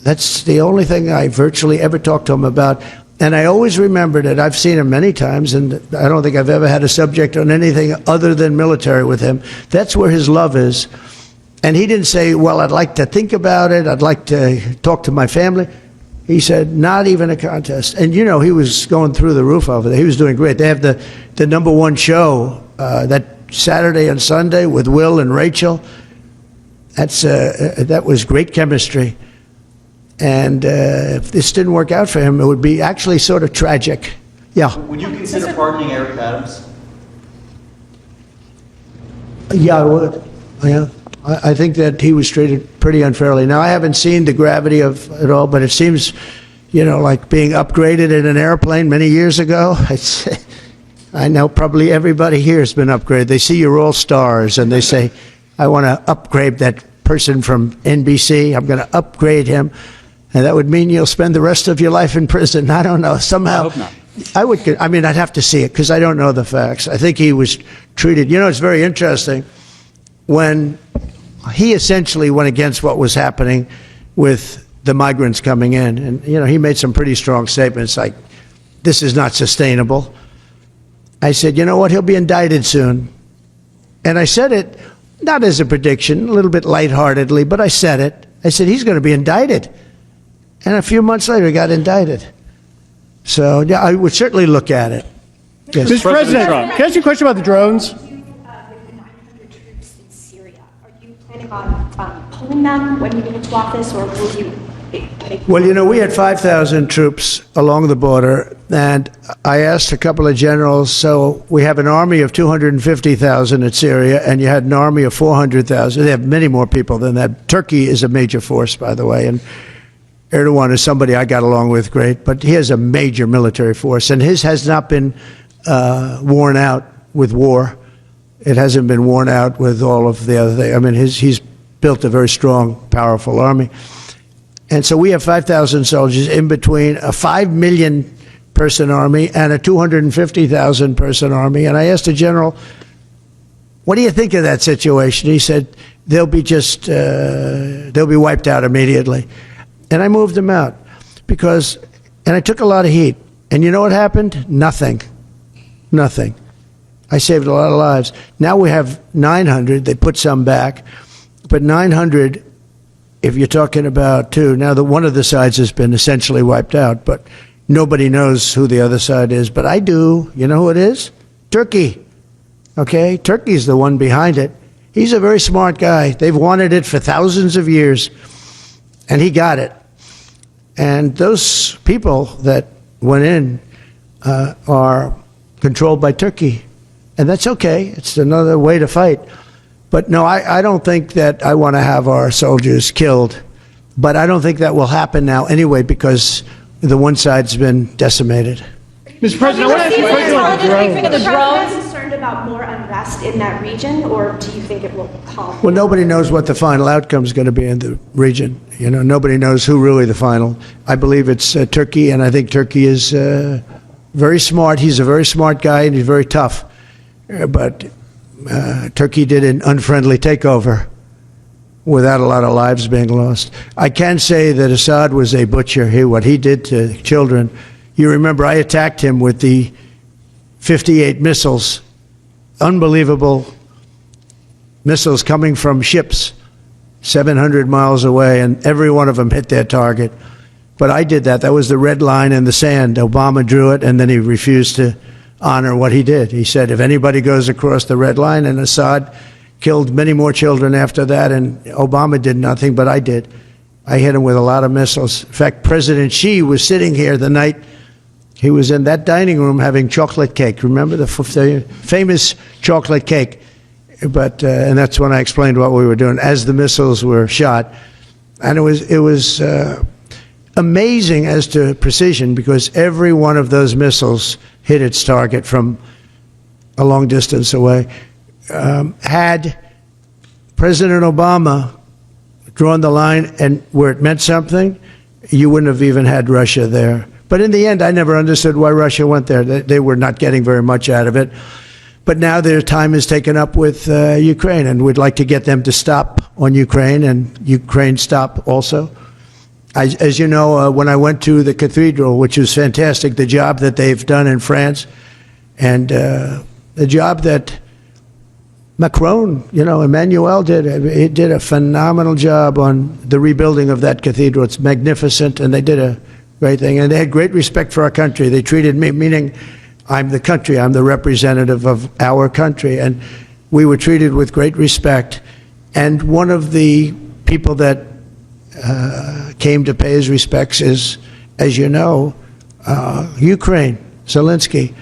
S2: That's the only thing I virtually ever talked to him about. And I always remembered it. I've seen him many times, and I don't think I've ever had a subject on anything other than military with him. That's where his love is. And he didn't say, well, I'd like to think about it. I'd like to talk to my family. He said, not even a contest. And, you know, he was going through the roof over there. He was doing great. They have the #1 show that Saturday and Sunday with Will and Rachel. That was great chemistry. And if this didn't work out for him, it would be actually sort of tragic. Yeah.
S8: Would you consider pardoning Eric Adams?
S2: Yeah, I would. Yeah. I think that he was treated pretty unfairly. Now, I haven't seen the gravity of it all, but it seems, you know, like being upgraded in an airplane many years ago. I know probably everybody here has been upgraded. They see you're all stars, and they say, I want to upgrade that person from NBC. I'm going to upgrade him. And that would mean you'll spend the rest of your life in prison. I don't know. Somehow,
S1: I hope not.
S2: I mean, I'd have to see it because I don't know the facts. I think he was treated, you know, it's very interesting. When he essentially went against what was happening with the migrants coming in. And, you know, he made some pretty strong statements like, this is not sustainable. I said, you know what, he'll be indicted soon. And I said it, not as a prediction, a little bit lightheartedly, but I said it. I said, he's going to be indicted. And a few months later, he got indicted. So, yeah, I would certainly look at it. Yes.
S9: Mr. President, can I ask you a question about the drones?
S5: With the 900 troops in Syria, are you planning on pulling them when you get into office, or will you?
S2: Well, you know, we had 5,000 troops along the border, and I asked a couple of generals, so we have an army of 250,000 in Syria, and you had an army of 400,000. They have many more people than that. Turkey is a major force, by the way, and Erdogan is somebody I got along with great, but he has a major military force, and his has not been worn out with war. It hasn't been worn out with all of the other things. I mean, he's built a very strong, powerful army. And so we have 5,000 soldiers in between a 5 million person army and a 250,000 person army. And I asked the general, what do you think of that situation? He said, they'll be wiped out immediately. And I moved them out and I took a lot of heat. And you know what happened? Nothing. I saved a lot of lives. Now we have 900. They put some back. But 900, if you're talking about two, now one of the sides has been essentially wiped out, but nobody knows who the other side is. But I do. You know who it is? Turkey. Okay? Turkey's the one behind it. He's a very smart guy. They've wanted it for thousands of years, and he got it. And those people that went in are controlled by Turkey. And that's okay. It's another way to fight. But no, I don't think that I want to have our soldiers killed. But I don't think that will happen now anyway because the one side's been decimated.
S9: Mr. President, I want to ask you a question about the drones.
S5: The drones? concerned about more unrest in that region, or do you think it will calm?
S2: Well, nobody knows what the final outcome is going to be in the region. You know, nobody knows who really the final. I believe it's Turkey, and I think Turkey is very smart. He's a very smart guy, and he's very tough. But Turkey did an unfriendly takeover without a lot of lives being lost. I can say that Assad was a butcher. What he did to children. You remember I attacked him with the 58 missiles, unbelievable missiles coming from ships 700 miles away, and every one of them hit their target. But I did that. That was the red line in the sand. Obama drew it, and then he refused to honor what he did. He said, if anybody goes across the red line, and Assad killed many more children after that, and Obama did nothing, but I did. I hit him with a lot of missiles. In fact, President Xi was sitting here the night he was in that dining room having chocolate cake. Remember the famous chocolate cake? But and that's when I explained what we were doing as the missiles were shot, and it was amazing as to precision, because every one of those missiles hit its target from a long distance away. Had President Obama drawn the line and where it meant something, you wouldn't have even had Russia there. But in the end, I never understood why Russia went there. They were not getting very much out of it. But now their time is taken up with Ukraine, and we'd like to get them to stop on Ukraine, and Ukraine stop also. As you know, when I went to the cathedral, which was fantastic, the job that they've done in France, and the job that Macron, Emmanuel did. He did a phenomenal job on the rebuilding of that cathedral. It's magnificent, and they did a great thing. And they had great respect for our country. They treated me, meaning I'm the country, I'm the representative of our country, and we were treated with great respect. And one of the people that came to pay his respects is, as you know, Ukraine, Zelensky.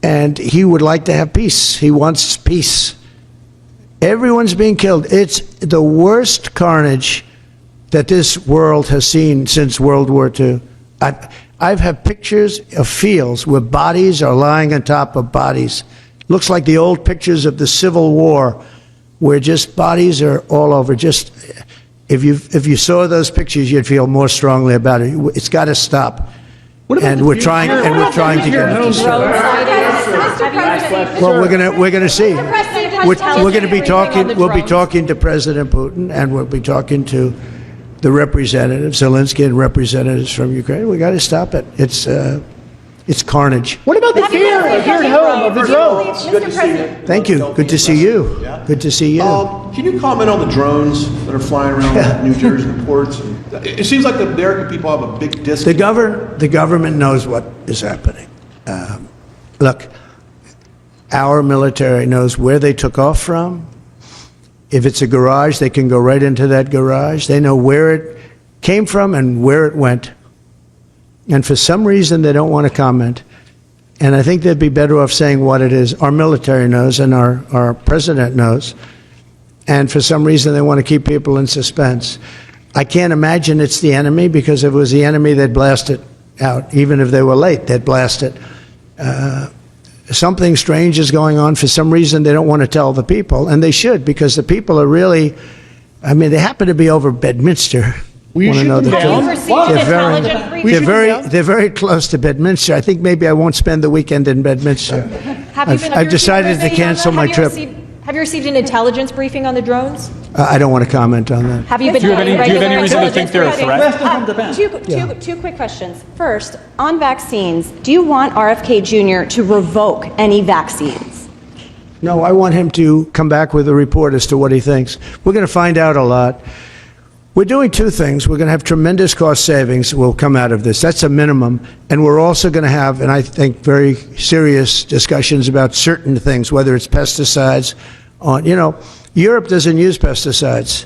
S2: And he would like to have peace. He wants peace. Everyone's being killed. It's the worst carnage that this world has seen since World War II. I've had pictures of fields where bodies are lying on top of bodies. Looks like the old pictures of the Civil War, where just bodies are all over. Just if you saw those pictures, you'd feel more strongly about it. It's got to stop. And we're trying to get it to stop. Well, we're gonna see. We're going to be talking. We'll be talking to President Putin, and we'll be talking to the representatives, Zelensky, and representatives from Ukraine. We got to stop it. It's carnage.
S9: What about the fear here at home of the drones?
S8: Good to see you.
S2: Thank you. Good to see you. Good to see you.
S10: Can you comment on the drones that are flying around New Jersey, the ports? It seems like the American people have a big disconnect.
S2: The government knows what is happening. Look, our military knows where they took off from. If it's a garage, they can go right into that garage. They know where it came from and where it went. And for some reason, they don't want to comment. And I think they'd be better off saying what it is. Our military knows, and our president knows. And for some reason, they want to keep people in suspense. I can't imagine it's the enemy, because if it was the enemy, they'd blast it out. Even if they were late, they'd blast it. Something strange is going on. For some reason, they don't want to tell the people, and they should, because the people are really, they happen to be over Bedminster.
S9: Will you shoot them down?
S2: They're very close to Bedminster. I think maybe I won't spend the weekend in Bedminster. I've decided to cancel my trip.
S7: Have you received an intelligence briefing on the drones?
S2: I don't want to comment on that.
S7: Have you been
S1: Do you have any reason to think they're a threat?
S11: Two quick questions. First, on vaccines, do you want RFK Jr. to revoke any vaccines?
S2: No, I want him to come back with a report as to what he thinks. We're going to find out a lot. We're doing two things. We're going to have tremendous cost savings will come out of this. That's a minimum. And we're also going to have, and I think, very serious discussions about certain things, whether it's pesticides. Europe doesn't use pesticides,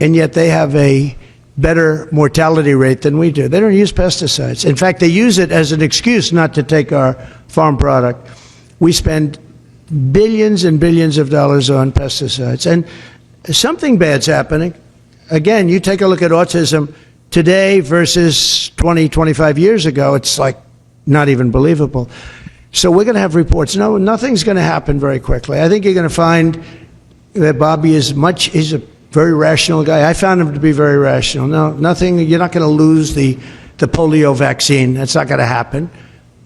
S2: and yet they have a better mortality rate than we do. They don't use pesticides. In fact, they use it as an excuse not to take our farm product. We spend billions and billions of dollars on pesticides, and something bad's happening. Again, you take a look at autism today versus 20, 25 years ago, it's like not even believable. So we're going to have reports. No, nothing's going to happen very quickly. I think you're going to find that Bobby he's a very rational guy. I found him to be very rational. No, nothing, you're not going to lose the polio vaccine. That's not going to happen.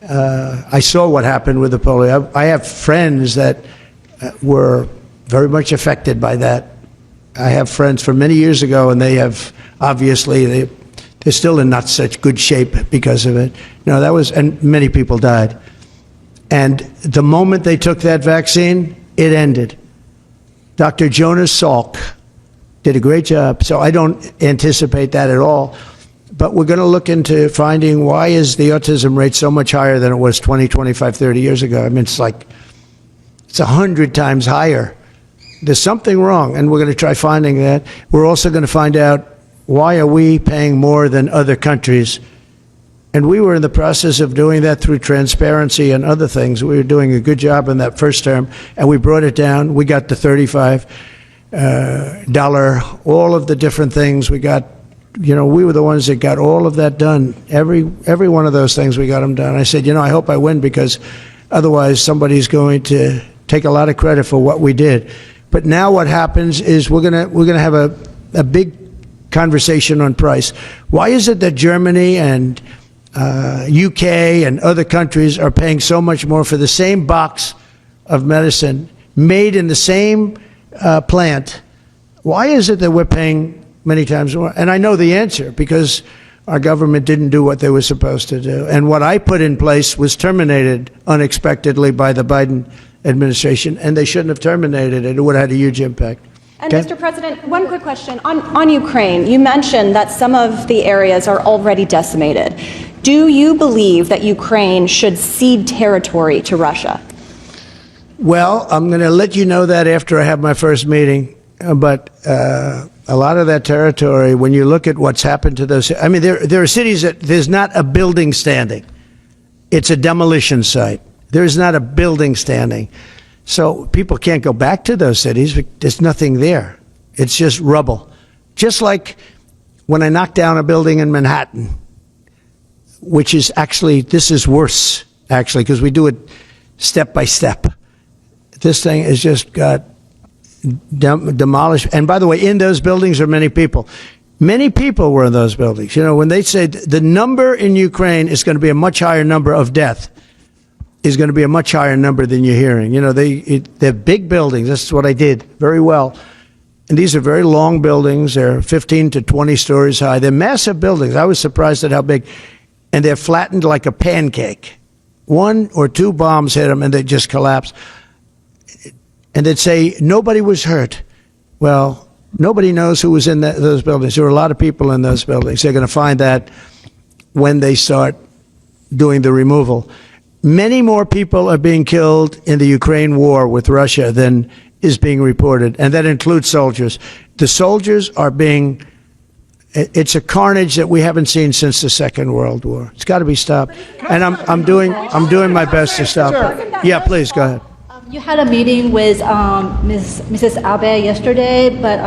S2: I saw what happened with the polio. I have friends that were very much affected by that. I have friends from many years ago, and they have, obviously, they're still in not such good shape because of it. No, and many people died. And the moment they took that vaccine, it ended. Dr. Jonas Salk did a great job, so I don't anticipate that at all. But we're going to look into finding why is the autism rate so much higher than it was 20, 25, 30 years ago. I mean, it's 100 times higher. There's something wrong, and we're going to try finding that. We're also going to find out why are we paying more than other countries. And we were in the process of doing that through transparency and other things. We were doing a good job in that first term, and we brought it down. We got the $35, all of the different things. We got, we were the ones that got all of that done. Every one of those things, we got them done. I said, I hope I win, because otherwise somebody's going to take a lot of credit for what we did. But now what happens is we're gonna have a big conversation on price. Why is it that Germany and UK and other countries are paying so much more for the same box of medicine made in the same plant? Why is it that we're paying many times more? And I know the answer, because our government didn't do what they were supposed to do. And what I put in place was terminated unexpectedly by the Biden administration, and they shouldn't have terminated it. It would have had a huge impact.
S11: And Mr. President, one quick question. On Ukraine, you mentioned that some of the areas are already decimated. Do you believe that Ukraine should cede territory to Russia?
S2: Well, I'm going to let you know that after I have my first meeting. But a lot of that territory, when you look at what's happened to those, I mean, there are cities that there's not a building standing. It's a demolition site. There's not a building standing. So people can't go back to those cities. There's nothing there. It's just rubble. Just like when I knocked down a building in Manhattan, which is actually, this is worse, actually, because we do it step by step. This thing has just got demolished. And by the way, in those buildings are many people. Many people were in those buildings. When they say the number in Ukraine is going to be a much higher number of death, is going to be a much higher number than you're hearing. They're big buildings. That's what I did very well. And these are very long buildings. They're 15 to 20 stories high. They're massive buildings. I was surprised at how big. And they're flattened like a pancake. 1 or 2 bombs hit them and they just collapsed. And they'd say, nobody was hurt. Well, nobody knows who was in those buildings. There were a lot of people in those buildings. They're going to find that when they start doing the removal. Many more people are being killed in the Ukraine war with Russia than is being reported, and that includes soldiers. The soldiers are it's a carnage that we haven't seen since the Second World War. It's got to be stopped, and I'm doing my best to stop it. Yeah, please, go ahead.
S12: You had a meeting with Mrs. Abe yesterday, but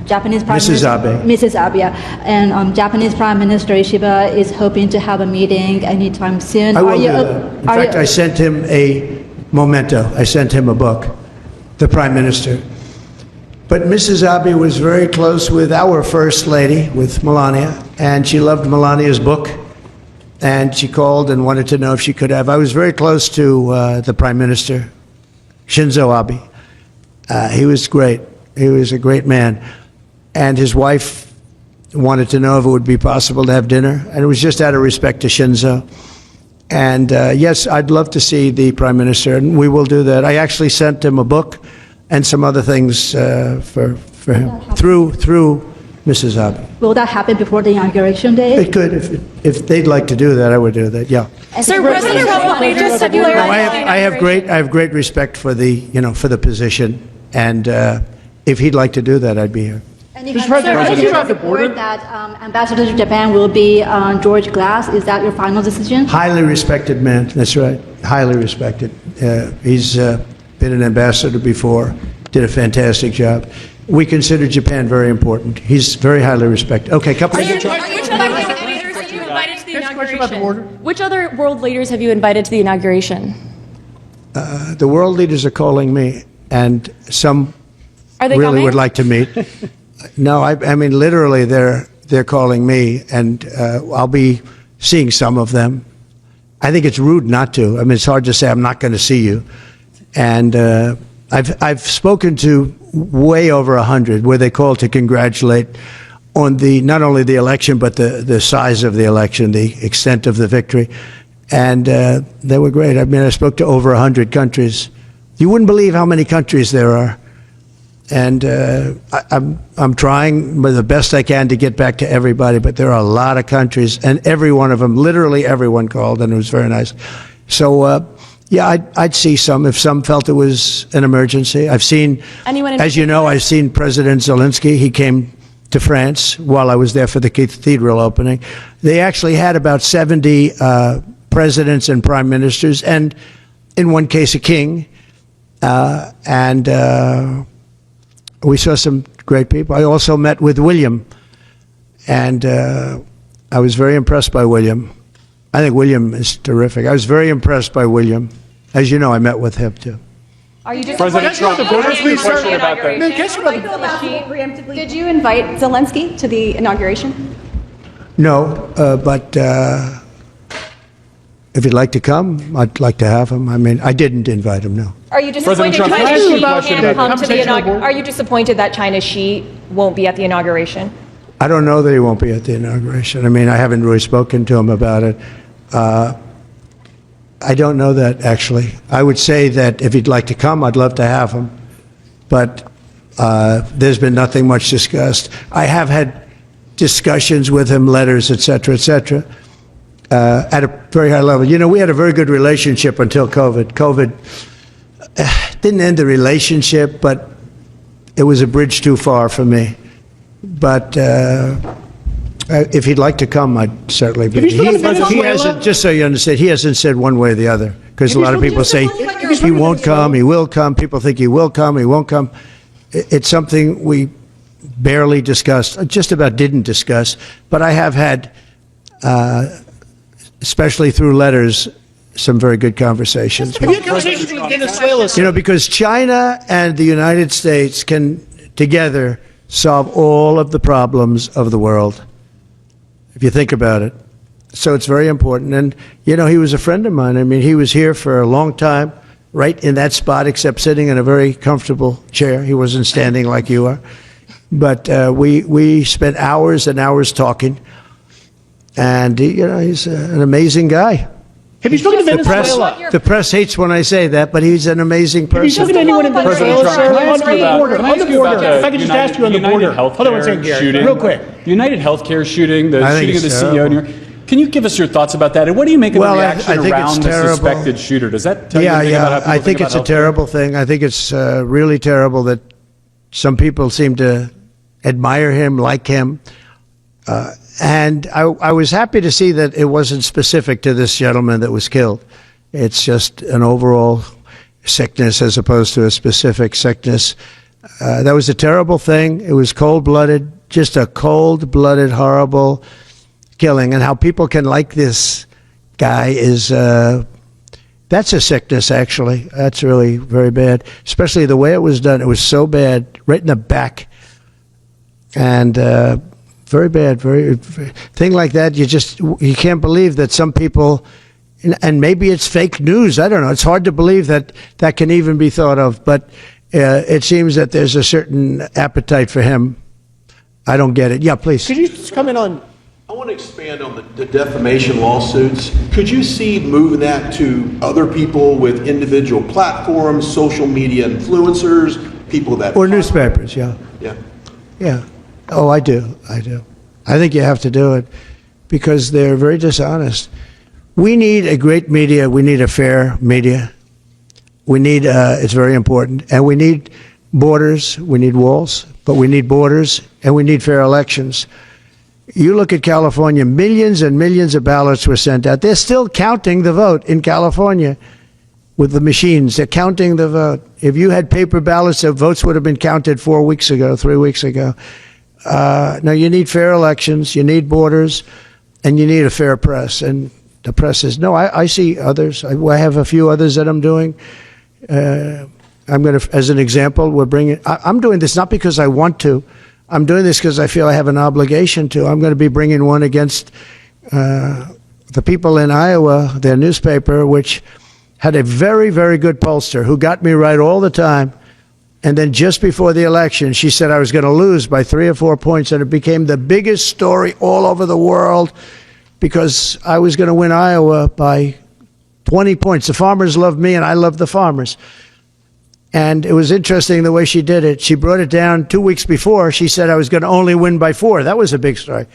S12: Japanese Prime
S2: Mrs.
S12: Minister,
S2: Abe.
S12: Mrs. Abe, yeah. And Japanese Prime Minister Ishiba is hoping to have a meeting anytime soon.
S2: I will do that. In fact, I sent him a memento. I sent him a book, the Prime Minister. But Mrs. Abe was very close with our First Lady, with Melania, and she loved Melania's book. And she called and wanted to know if she could have. I was very close to the Prime Minister, Shinzo Abe. He was great. He was a great man. And his wife wanted to know if it would be possible to have dinner. And it was just out of respect to Shinzo. And yes, I'd love to see the Prime Minister, and we will do that. I actually sent him a book and some other things for him through Mrs. Abe.
S12: Will that happen before the inauguration day?
S2: It could. If they'd like to do that, I would do that, yeah.
S7: Sir, President Trump, just to
S2: No, I have great respect for the position, and if he'd like to do that, I'd be here.
S12: And if you have the border that Ambassador to Japan will be George Glass, is that your final decision?
S2: Highly respected man. That's right. Highly respected. He's been an ambassador before. Did a fantastic job. We consider Japan very important. He's very highly respected. Okay, couple of
S7: Which other world leaders have you invited to the inauguration?
S2: The world leaders are calling me, and some
S7: Are they
S2: really
S7: coming?
S2: would like to meet. No, I mean literally, they're calling me, and I'll be seeing some of them. I think it's rude not to. I mean, it's hard to say I'm not going to see you, and I've spoken to way over 100 where they called to congratulate on not only the election but the size of the election, the extent of the victory, and they were great. I mean, I spoke to over 100 countries. You wouldn't believe how many countries there are. And I'm trying the best I can to get back to everybody, but there are a lot of countries, and every one of them, literally everyone called, and it was very nice. So, yeah, I'd see some if some felt it was an emergency. I've seen,
S11: Anyone in
S2: as you know, I've seen President Zelensky. He came to France while I was there for the cathedral opening. They actually had about 70 presidents and prime ministers, and in one case, a king. We saw some great people. I also met with William, and I was very impressed by William. I think William is terrific. I was very impressed by William. As you know, I met with him, too.
S11: Are you
S1: President Trump, can I ask you a question about that?
S11: Did you invite Zelensky to the inauguration?
S2: No, but if you'd like to come, I'd like to have him. I mean, I didn't invite him, no.
S7: Are you disappointed
S1: Trump, can I
S7: China
S1: ask you a
S7: Xi
S1: question
S7: can't
S1: about
S7: come to the
S9: conversation on board?
S7: inauguration? Are you disappointed that China Xi won't be at the inauguration?
S2: I don't know that he won't be at the inauguration. I mean, I haven't really spoken to him about it. I don't know that, actually. I would say that if he'd like to come, I'd love to have him. But there's been nothing much discussed. I have had discussions with him, letters, et cetera, at a very high level. You know, we had a very good relationship until COVID. COVID didn't end the relationship, but it was a bridge too far for me. But if he'd like to come, I'd certainly be. He hasn't, just so you understand, he hasn't said one way or the other. Because a lot of people say he won't come, he will come. People think he will come, he won't come. It's something we barely discussed, just about didn't discuss. But I have had, especially through letters, some very good conversations.
S9: Have you had conversations with Venezuela?
S2: You know, because China and the United States can together solve all of the problems of the world, if you think about it. So it's very important. And, you know, he was a friend of mine. I mean, he was here for a long time, right in that spot, except sitting in a very comfortable chair. He wasn't standing like you are. But we spent hours and hours talking. And, you know, he's an amazing guy.
S9: Have you spoken to Venezuela?
S2: The press hates when I say that, but he's an amazing
S9: Have you
S2: person.
S9: spoken to anyone in
S1: President
S9: Venezuela,
S1: Trump,
S9: sir?
S1: can I ask you about-
S9: On
S1: can I
S9: the
S1: ask you
S9: border.
S1: about
S9: If I could just ask you on the border. Hold on one second, Gary.
S1: shooting?
S9: Real quick.
S1: The United Healthcare shooting, the
S2: I think
S1: shooting of the
S2: it's
S1: CEO.
S2: terrible.
S1: In your, can you give us your thoughts about that? And what do you make of
S2: Well,
S1: the
S2: I
S1: reaction
S2: think it's
S1: around the
S2: terrible.
S1: suspected shooter? Does that tell you
S2: Yeah,
S1: anything about how people
S2: I think it's a
S1: about healthcare?
S2: terrible thing. I think it's really terrible that some people seem to admire him, like him. And I was happy to see that it wasn't specific to this gentleman that was killed. It's just an overall sickness as opposed to a specific sickness. That was a terrible thing. It was cold-blooded, just a cold-blooded, horrible killing. And how people can like this guy is, that's a sickness, actually. That's really very bad, especially the way it was done. It was so bad, right in the back. And very bad, very thing like that. You can't believe that some people, and maybe it's fake news. I don't know. It's hard to believe that that can even be thought of. But it seems that there's a certain appetite for him. I don't get it. Yeah, please.
S9: Could you just comment on?
S10: I want to expand on the defamation lawsuits. Could you see moving that to other people with individual platforms, social media influencers, people that...
S2: Or newspapers, yeah.
S10: Yeah.
S2: Yeah. Oh, I do. I think you have to do it because they're very dishonest. We need a great media. We need a fair media. We need, it's very important. And we need borders. We need walls, but we need borders and we need fair elections. You look at California, millions and millions of ballots were sent out. They're still counting the vote in California with the machines. They're counting the vote. If you had paper ballots, the votes would have been counted 4 weeks ago, 3 weeks ago. Now, you need fair elections, you need borders, and you need a fair press. And The press is, no, I see others. I have a few others that I'm doing. I'm going to, as an example, I'm doing this not because I want to. I'm doing this because I feel I have an obligation to. I'm going to be bringing one against the people in Iowa, their newspaper, which had a very, very good pollster who got me right all the time. And then just before the election, she said I was going to lose by 3 or 4 points, and it became the biggest story all over the world because I was going to win Iowa by 20 points. The farmers loved me, and I loved the farmers. And it was interesting the way she did it. She brought it down 2 weeks before. She said I was going to only win by 4. That was a big story.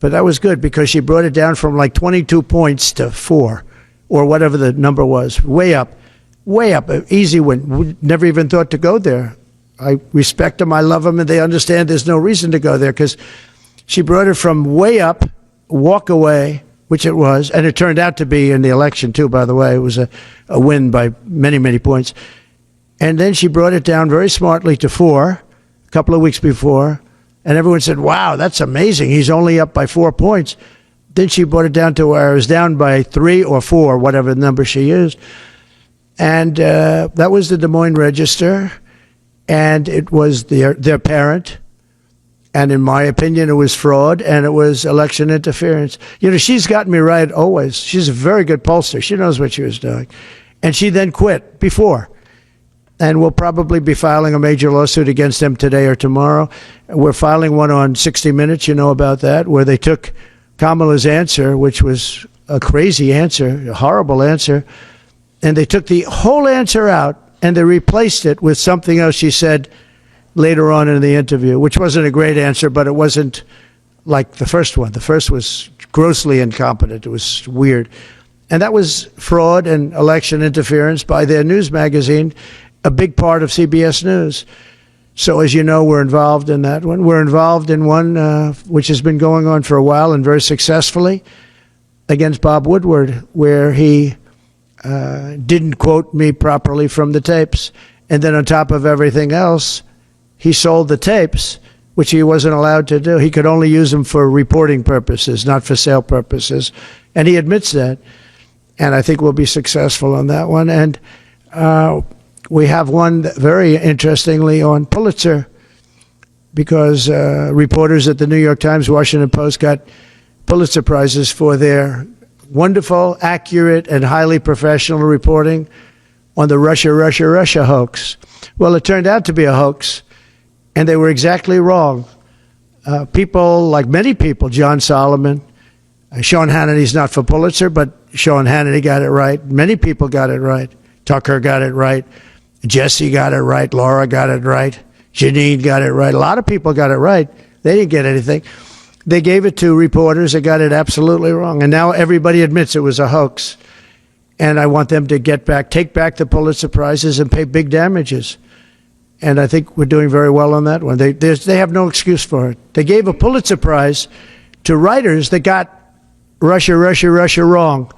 S2: But that was good because she brought it down from like 22 points to 4 or whatever the number was. Way up, easy win. Never even thought to go there. I respect them. I love them. And they understand there's no reason to go there because she brought it from way up, walk away, which it was. And it turned out to be in the election, too, by the way. It was a win by many, many points. And then she brought it down very smartly to 4 a couple of weeks before. And everyone said, wow, that's amazing. He's only up by 4 points. Then she brought it down to where I was down by 3 or 4, whatever number she used. And that was the Des Moines Register. And it was their parent. And in my opinion, it was fraud and it was election interference. You know, she's gotten me right always. She's a very good pollster. She knows what she was doing. And she then quit before. And we'll probably be filing a major lawsuit against them today or tomorrow. We're filing one on 60 Minutes, you know about that, where they took Kamala's answer, which was a crazy answer, a horrible answer, and they took the whole answer out and they replaced it with something else she said later on in the interview, which wasn't a great answer, but it wasn't like the first one. The first was grossly incompetent. It was weird. And that was fraud and election interference by their news magazine, a big part of CBS News. So as you know, we're involved in that one. We're involved in one which has been going on for a while and very successfully against Bob Woodward, where he didn't quote me properly from the tapes. And then on top of everything else, he sold the tapes, which he wasn't allowed to do. He could only use them for reporting purposes, not for sale purposes. And he admits that. And I think we'll be successful on that one. And we have one very interestingly on Pulitzer because reporters at the New York Times, Washington Post got Pulitzer Prizes for their wonderful, accurate, and highly professional reporting on the Russia hoax. Well, it turned out to be a hoax, and they were exactly wrong. People, like many people, John Solomon, Sean Hannity's not for Pulitzer, but Sean Hannity got it right. Many people got it right. Tucker got it right. Jesse got it right. Laura got it right. Janine got it right. A lot of people got it right. They didn't get anything. They gave it to reporters that got it absolutely wrong. And now everybody admits it was a hoax. And I want them to take back the Pulitzer Prizes and pay big damages. And I think we're doing very well on that one. They have no excuse for it. They gave a Pulitzer Prize to writers that got Russia wrong.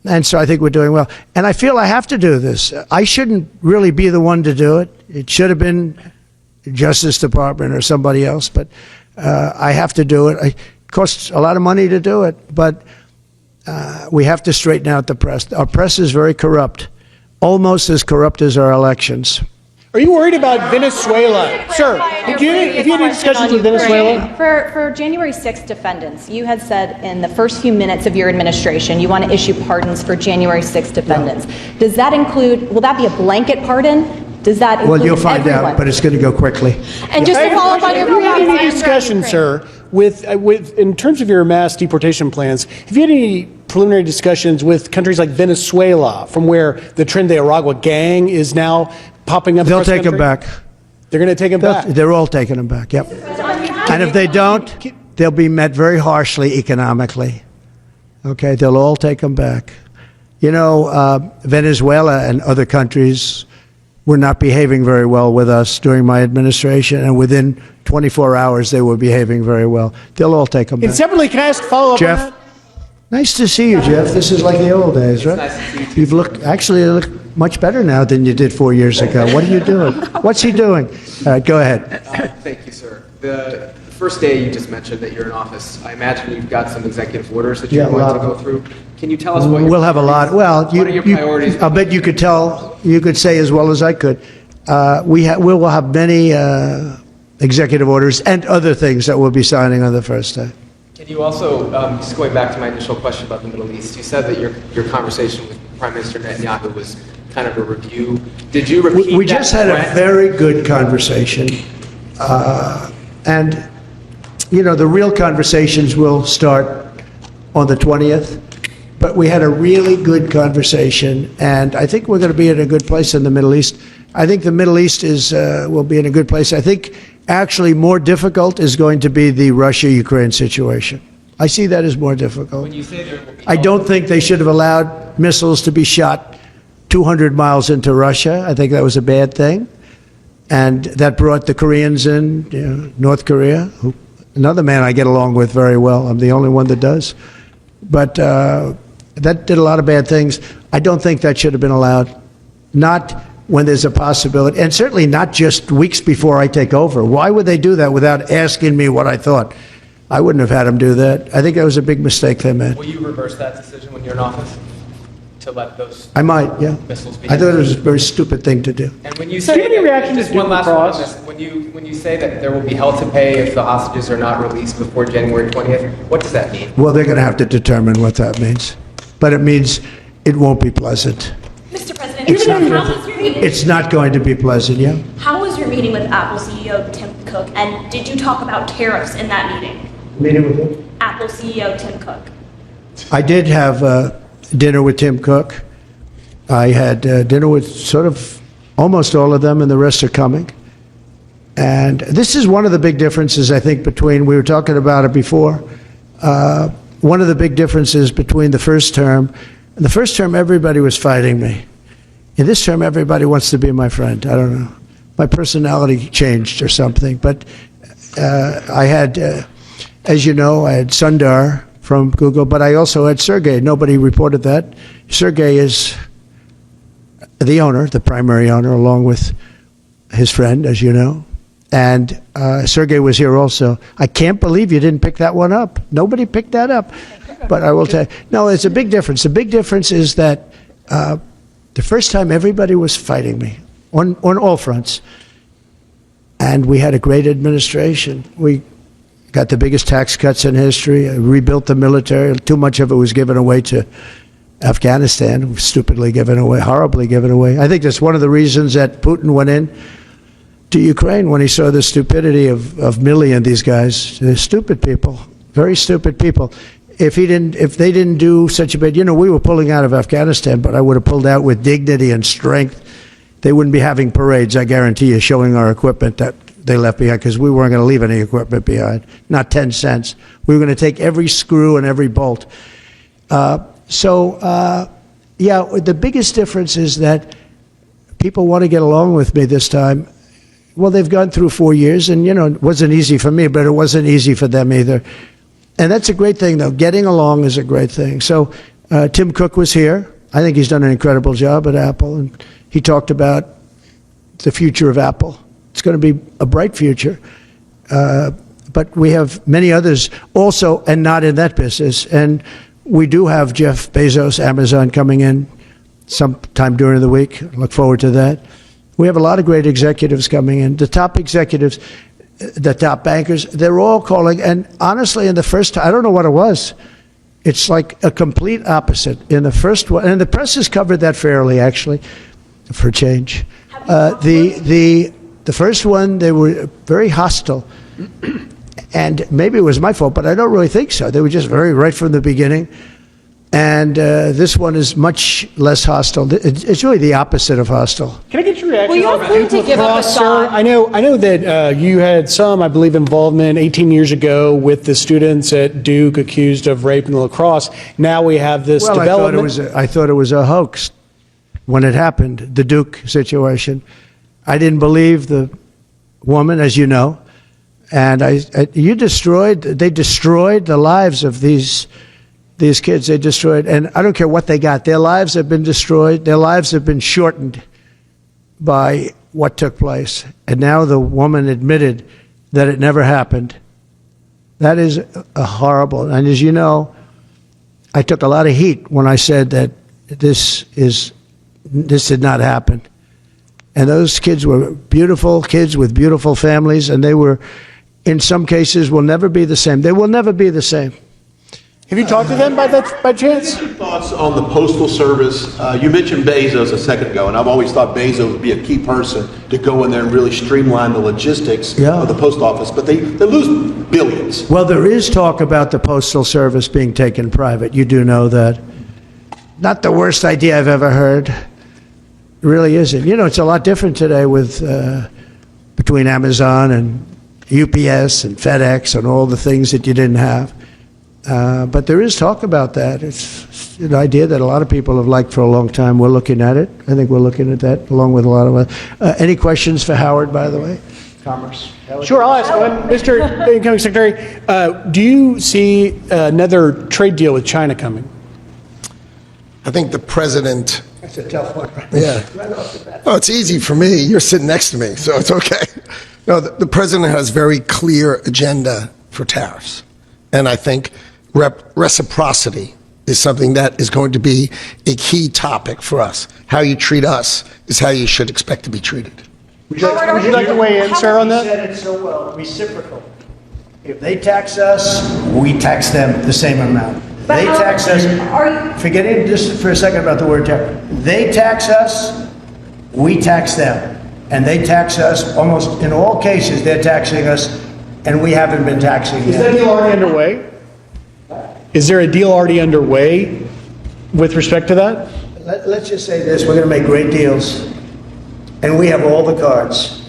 S2: And so I think we're doing well. And I feel I have to do this. I shouldn't really be the one to do it. It should have been Justice Department or somebody else, but I have to do it. It costs a lot of money to do it, but we have to straighten out the press. Our press is very corrupt, almost as corrupt as our elections.
S9: Are you worried about Venezuela? Sir, have you had any discussions with Venezuela?
S11: For January 6th defendants, you had said in the first few minutes of your administration you want to issue pardons for January 6th defendants. No. Does that include, will that be a blanket pardon? Does that include
S2: Well, you'll find
S11: everyone?
S2: out, but it's going to go quickly.
S11: And just to follow up on your
S9: Have you had any discussions, sir, with in terms of your mass deportation plans, have you had any preliminary discussions with countries like Venezuela, from where the Tren de Aragua gang is now popping up?
S2: They'll take them back.
S9: They're going to take them back?
S2: They're all taking them back, yep. And if they don't, they'll be met very harshly economically. Okay, they'll all take them back. You know, Venezuela and other countries were not behaving very well with us during my administration, and within 24 hours they were behaving very well. They'll all take them back.
S9: And separately, can I ask a follow-up
S2: Jeff?
S9: on that?
S2: Nice to see you, Jeff. This is like the old days, right?
S4: Nice to see you too.
S2: You look much better now than you did 4 years ago. What are you doing? What's he doing? All right, go ahead.
S4: Thank you, sir. The first day you just mentioned that you're in office. I imagine you've got some executive orders that
S2: Yeah,
S4: you're
S2: a
S4: going to
S2: lot.
S4: go through. Can you tell us what your
S2: We'll have a lot, well,
S4: what are your priorities?
S2: I'll bet you could tell, you could say as well as I could. We will have many executive orders and other things that we'll be signing on the first day.
S4: Can you also, just going back to my initial question about the Middle East, you said that your conversation with Prime Minister Netanyahu was kind of a review. Did you repeat
S2: We
S4: that
S2: just had a
S4: threat?
S2: very good conversation. And, you know, the real conversations will start on the 20th. But we had a really good conversation, and I think we're going to be in a good place in the Middle East. I think the Middle East will be in a good place. I think actually more difficult is going to be the Russia-Ukraine situation. I see that as more difficult.
S4: When you say there will be
S2: I don't think they should have allowed missiles to be shot 200 miles into Russia. I think that was a bad thing. And that brought the Koreans in, you know, North Korea, another man I get along with very well. I'm the only one that does. But that did a lot of bad things. I don't think that should have been allowed. Not when there's a possibility, and certainly not just weeks before I take over. Why would they do that without asking me what I thought? I wouldn't have had them do that. I think that was a big mistake they made.
S4: Will you reverse that decision when you're in office? To let those
S2: I might, yeah.
S4: missiles be?
S2: I thought it was a very stupid thing to do.
S4: And when you
S9: So
S4: say,
S9: do you have any reaction
S4: just
S9: to
S4: one
S9: Duke
S4: last one on
S9: Cross?
S4: this, when you say that there will be hell to pay if the hostages are not released before January 20th, what does that mean?
S2: Well, they're going to have to determine what that means. But it means it won't be pleasant.
S5: Mr. President,
S2: It's not,
S5: how was your meeting?
S2: it's not going to be pleasant, yeah?
S5: How was your meeting with Apple CEO Tim Cook, and did you talk about tariffs in that meeting?
S2: Meeting with who?
S5: Apple CEO Tim Cook.
S2: I did have dinner with Tim Cook. I had dinner with sort of almost all of them, and the rest are coming. And this is one of the big differences, I think, between, we were talking about it before, one of the big differences between the first term. In the first term, everybody was fighting me. In this term, everybody wants to be my friend. I don't know. My personality changed or something. But I had, as you know, I had Sundar from Google, but I also had Sergey. Nobody reported that. Sergey is the owner, the primary owner, along with his friend, as you know. And Sergey was here also. I can't believe you didn't pick that one up. Nobody picked that up. But I will tell you, no, it's a big difference. The big difference is that the first time everybody was fighting me on all fronts. And we had a great administration. We got the biggest tax cuts in history, rebuilt the military. Too much of it was given away to Afghanistan, stupidly given away, horribly given away. I think that's one of the reasons that Putin went in to Ukraine when he saw the stupidity of Milley and these guys. They're stupid people, very stupid people. If they didn't do such a bad, you know, we were pulling out of Afghanistan, but I would have pulled out with dignity and strength. They wouldn't be having parades, I guarantee you, showing our equipment that they left behind, because we weren't going to leave any equipment behind, not 10 cents. We were going to take every screw and every bolt. Yeah, the biggest difference is that people want to get along with me this time. Well, they've gone through 4 years, and, you know, it wasn't easy for me, but it wasn't easy for them either. And that's a great thing, though. Getting along is a great thing. So Tim Cook was here. I think he's done an incredible job at Apple, and he talked about the future of Apple. It's going to be a bright future. But we have many others also, and not in that business. And we do have Jeff Bezos, Amazon, coming in sometime during the week. Look forward to that. We have a lot of great executives coming in. The top executives, the top bankers, they're all calling. And honestly, in the first time, I don't know what it was. It's like a complete opposite. In the first one, and the press has covered that fairly, actually, for a change. The first one, they were very hostile. And maybe it was my fault, but I don't really think so. They were just right from the beginning. And this one is much less hostile. It's really the opposite of hostile.
S9: Can I get your reaction?
S11: Well, you're
S9: on
S11: free
S9: Duke
S11: to give up a
S9: lacrosse,
S11: thought.
S9: sir? I know that you had some, I believe, involvement 18 years ago with the students at Duke accused of rape in the lacrosse. Now we have this development.
S2: I thought it was a hoax when it happened, the Duke situation. I didn't believe the woman, as you know, and they destroyed the lives of these kids. They destroyed, and I don't care what they got. Their lives have been destroyed. Their lives have been shortened by what took place. And now the woman admitted that it never happened. That is a horrible. And as you know, I took a lot of heat when I said that this did not happen. And those kids were beautiful kids with beautiful families, and they were, in some cases, will never be the same. They will never be the same.
S9: Have you talked to them by chance?
S10: Your thoughts on the Postal Service? You mentioned Bezos a second ago, and I've always thought Bezos would be a key person to go in there and really streamline the logistics of the post office, but they lose billions.
S2: Well, there is talk about the Postal Service being taken private. You do know that. Not the worst idea I've ever heard. It really isn't. You know, it's a lot different today with between Amazon and UPS and FedEx and all the things that you didn't have. But there is talk about that. It's an idea that a lot of people have liked for a long time. We're looking at it. I think we're looking at that along with a lot of other. Any questions for Howard, by the way? Commerce.
S9: Sure, I'll ask one. Mr. Incoming Secretary, do you see another trade deal with China coming?
S13: I think the president.
S2: That's a tough one.
S13: Yeah.
S2: Right off the bat.
S13: Oh, it's easy for me. You're sitting next to me, so it's okay. No, the president has very clear agenda for tariffs. And I think reciprocity is something that is going to be a key topic for us. How you treat us is how you should expect to be treated.
S2: Would you
S9: like to weigh in, sir, on that?
S2: You said it so well, reciprocal. If they tax us, we tax them the same amount.
S5: But
S2: They tax us,
S5: are you-
S2: forgetting just for a second about the word tax. They tax us, we tax them. And they tax us, almost in all cases, they're taxing us, and we haven't been taxing
S9: Is that
S2: them.
S9: deal already underway? Is there a deal already underway with respect to that?
S2: Let's just say this, we're gonna make great deals, and we have all the cards.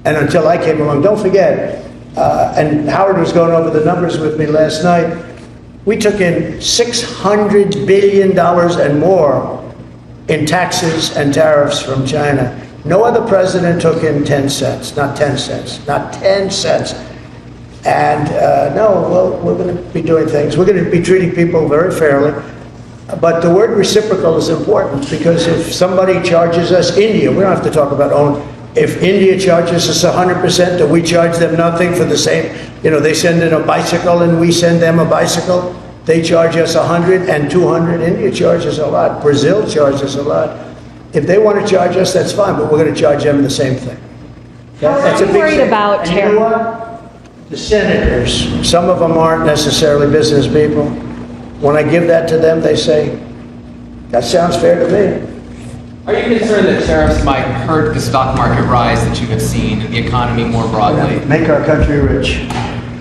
S2: And until I came along, don't forget, and Howard was going over the numbers with me last night, we took in $600 billion and more in taxes and tariffs from China. No other president took in 10 cents, not 10 cents, not 10 cents. And no, well, we're going to be doing things. We're going to be treating people very fairly. But the word reciprocal is important because if somebody charges us, India, we don't have to talk about own. If India charges us 100%, do we charge them nothing for the same? You know, they send in a bicycle and we send them a bicycle. They charge us 100 and 200. India charges a lot. Brazil charges a lot. If they want to charge us, that's fine, but we're going to charge them the same thing. That's a big
S7: worried
S2: thing.
S7: about
S2: And you know what? The senators, some of them aren't necessarily business people. When I give that to them, they say, that sounds fair to me.
S4: Are you concerned that tariffs might hurt the stock market rise that you have seen and the economy more broadly?
S2: Make our country rich.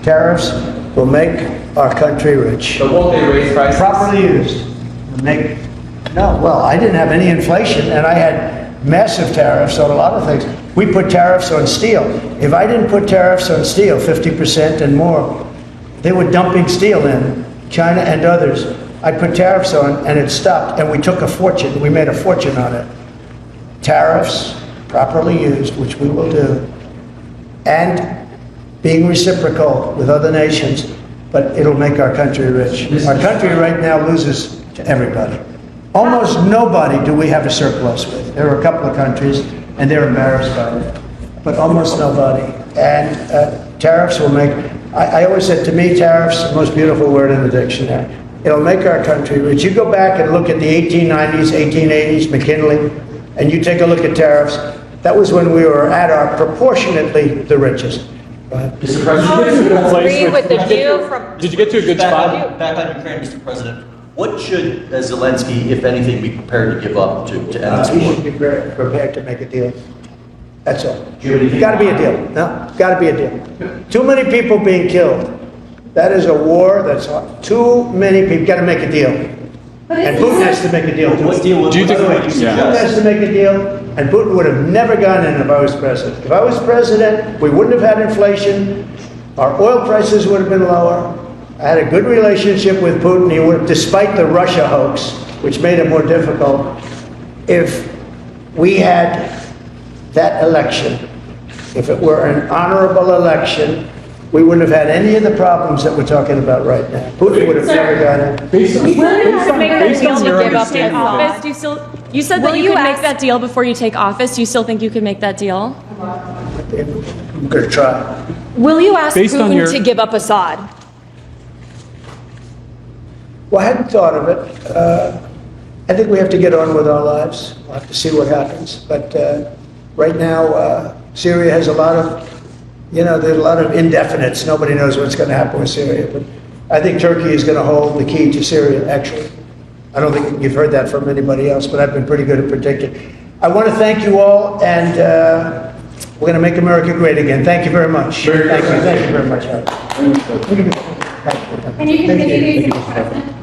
S2: Tariffs will make our country rich.
S4: But won't they raise prices?
S2: Properly used. No, well, I didn't have any inflation, and I had massive tariffs on a lot of things. We put tariffs on steel. If I didn't put tariffs on steel, 50% and more, they were dumping steel in, China and others. I put tariffs on, and it stopped, and we took a fortune. We made a fortune on it. Tariffs, properly used, which we will do, and being reciprocal with other nations, but it'll make our country rich. Our country right now loses to everybody. Almost nobody do we have a surplus with. There are a couple of countries, and they're embarrassed by it, but almost nobody. And tariffs will make, I always said, to me, tariffs, the most beautiful word in the dictionary. It'll make our country rich. You go back and look at the 1890s, 1880s, McKinley, and you take a look at tariffs, that was when we were at our proportionately the richest.
S8: Mr. President,
S7: Agree with the view from.
S1: Did you get to a good spot?
S8: back on Ukraine, Mr. President. What should Zelensky, if anything, be prepared to give up to end this
S2: He
S8: war?
S2: should be prepared to make a deal. That's all. Got to be a deal. No, got to be a deal. Too many people being killed. That is a war that's too many people. Got to make a deal. And Putin has to make a deal too.
S8: What deal would
S1: Do you think-
S8: you
S2: Putin
S8: suggest?
S2: has to make a deal, and Putin would have never gone in if I was president. If I was president, we wouldn't have had inflation. Our oil prices would have been lower. I had a good relationship with Putin. He would, despite the Russia hoax, which made it more difficult. If we had that election, if it were an honorable election, we wouldn't have had any of the problems that we're talking about right now. Putin would have never gone in.
S1: Based on
S7: Make that deal to
S1: your
S7: give up
S1: understanding of
S7: office.
S1: it.
S7: Do you still?
S14: You said
S7: Will
S14: that you
S7: you
S14: could
S7: ask-
S14: make that deal before you take office. Do you still think you could make that deal?
S2: I'm going to try.
S7: Will you ask
S1: Based on your-
S7: Putin to give up Assad?
S2: Well, I hadn't thought of it. I think we have to get on with our lives. We'll have to see what happens. But right now, Syria has a lot of, there's a lot of indefinites. Nobody knows what's going to happen with Syria. But I think Turkey is going to hold the key to Syria, actually. I don't think you've heard that from anybody else, but I've been pretty good at predicting. I want to thank you all, and we're going to make America great again. Thank you very much. Thank you very much.
S5: And you can
S2: Thank you.
S5: continue to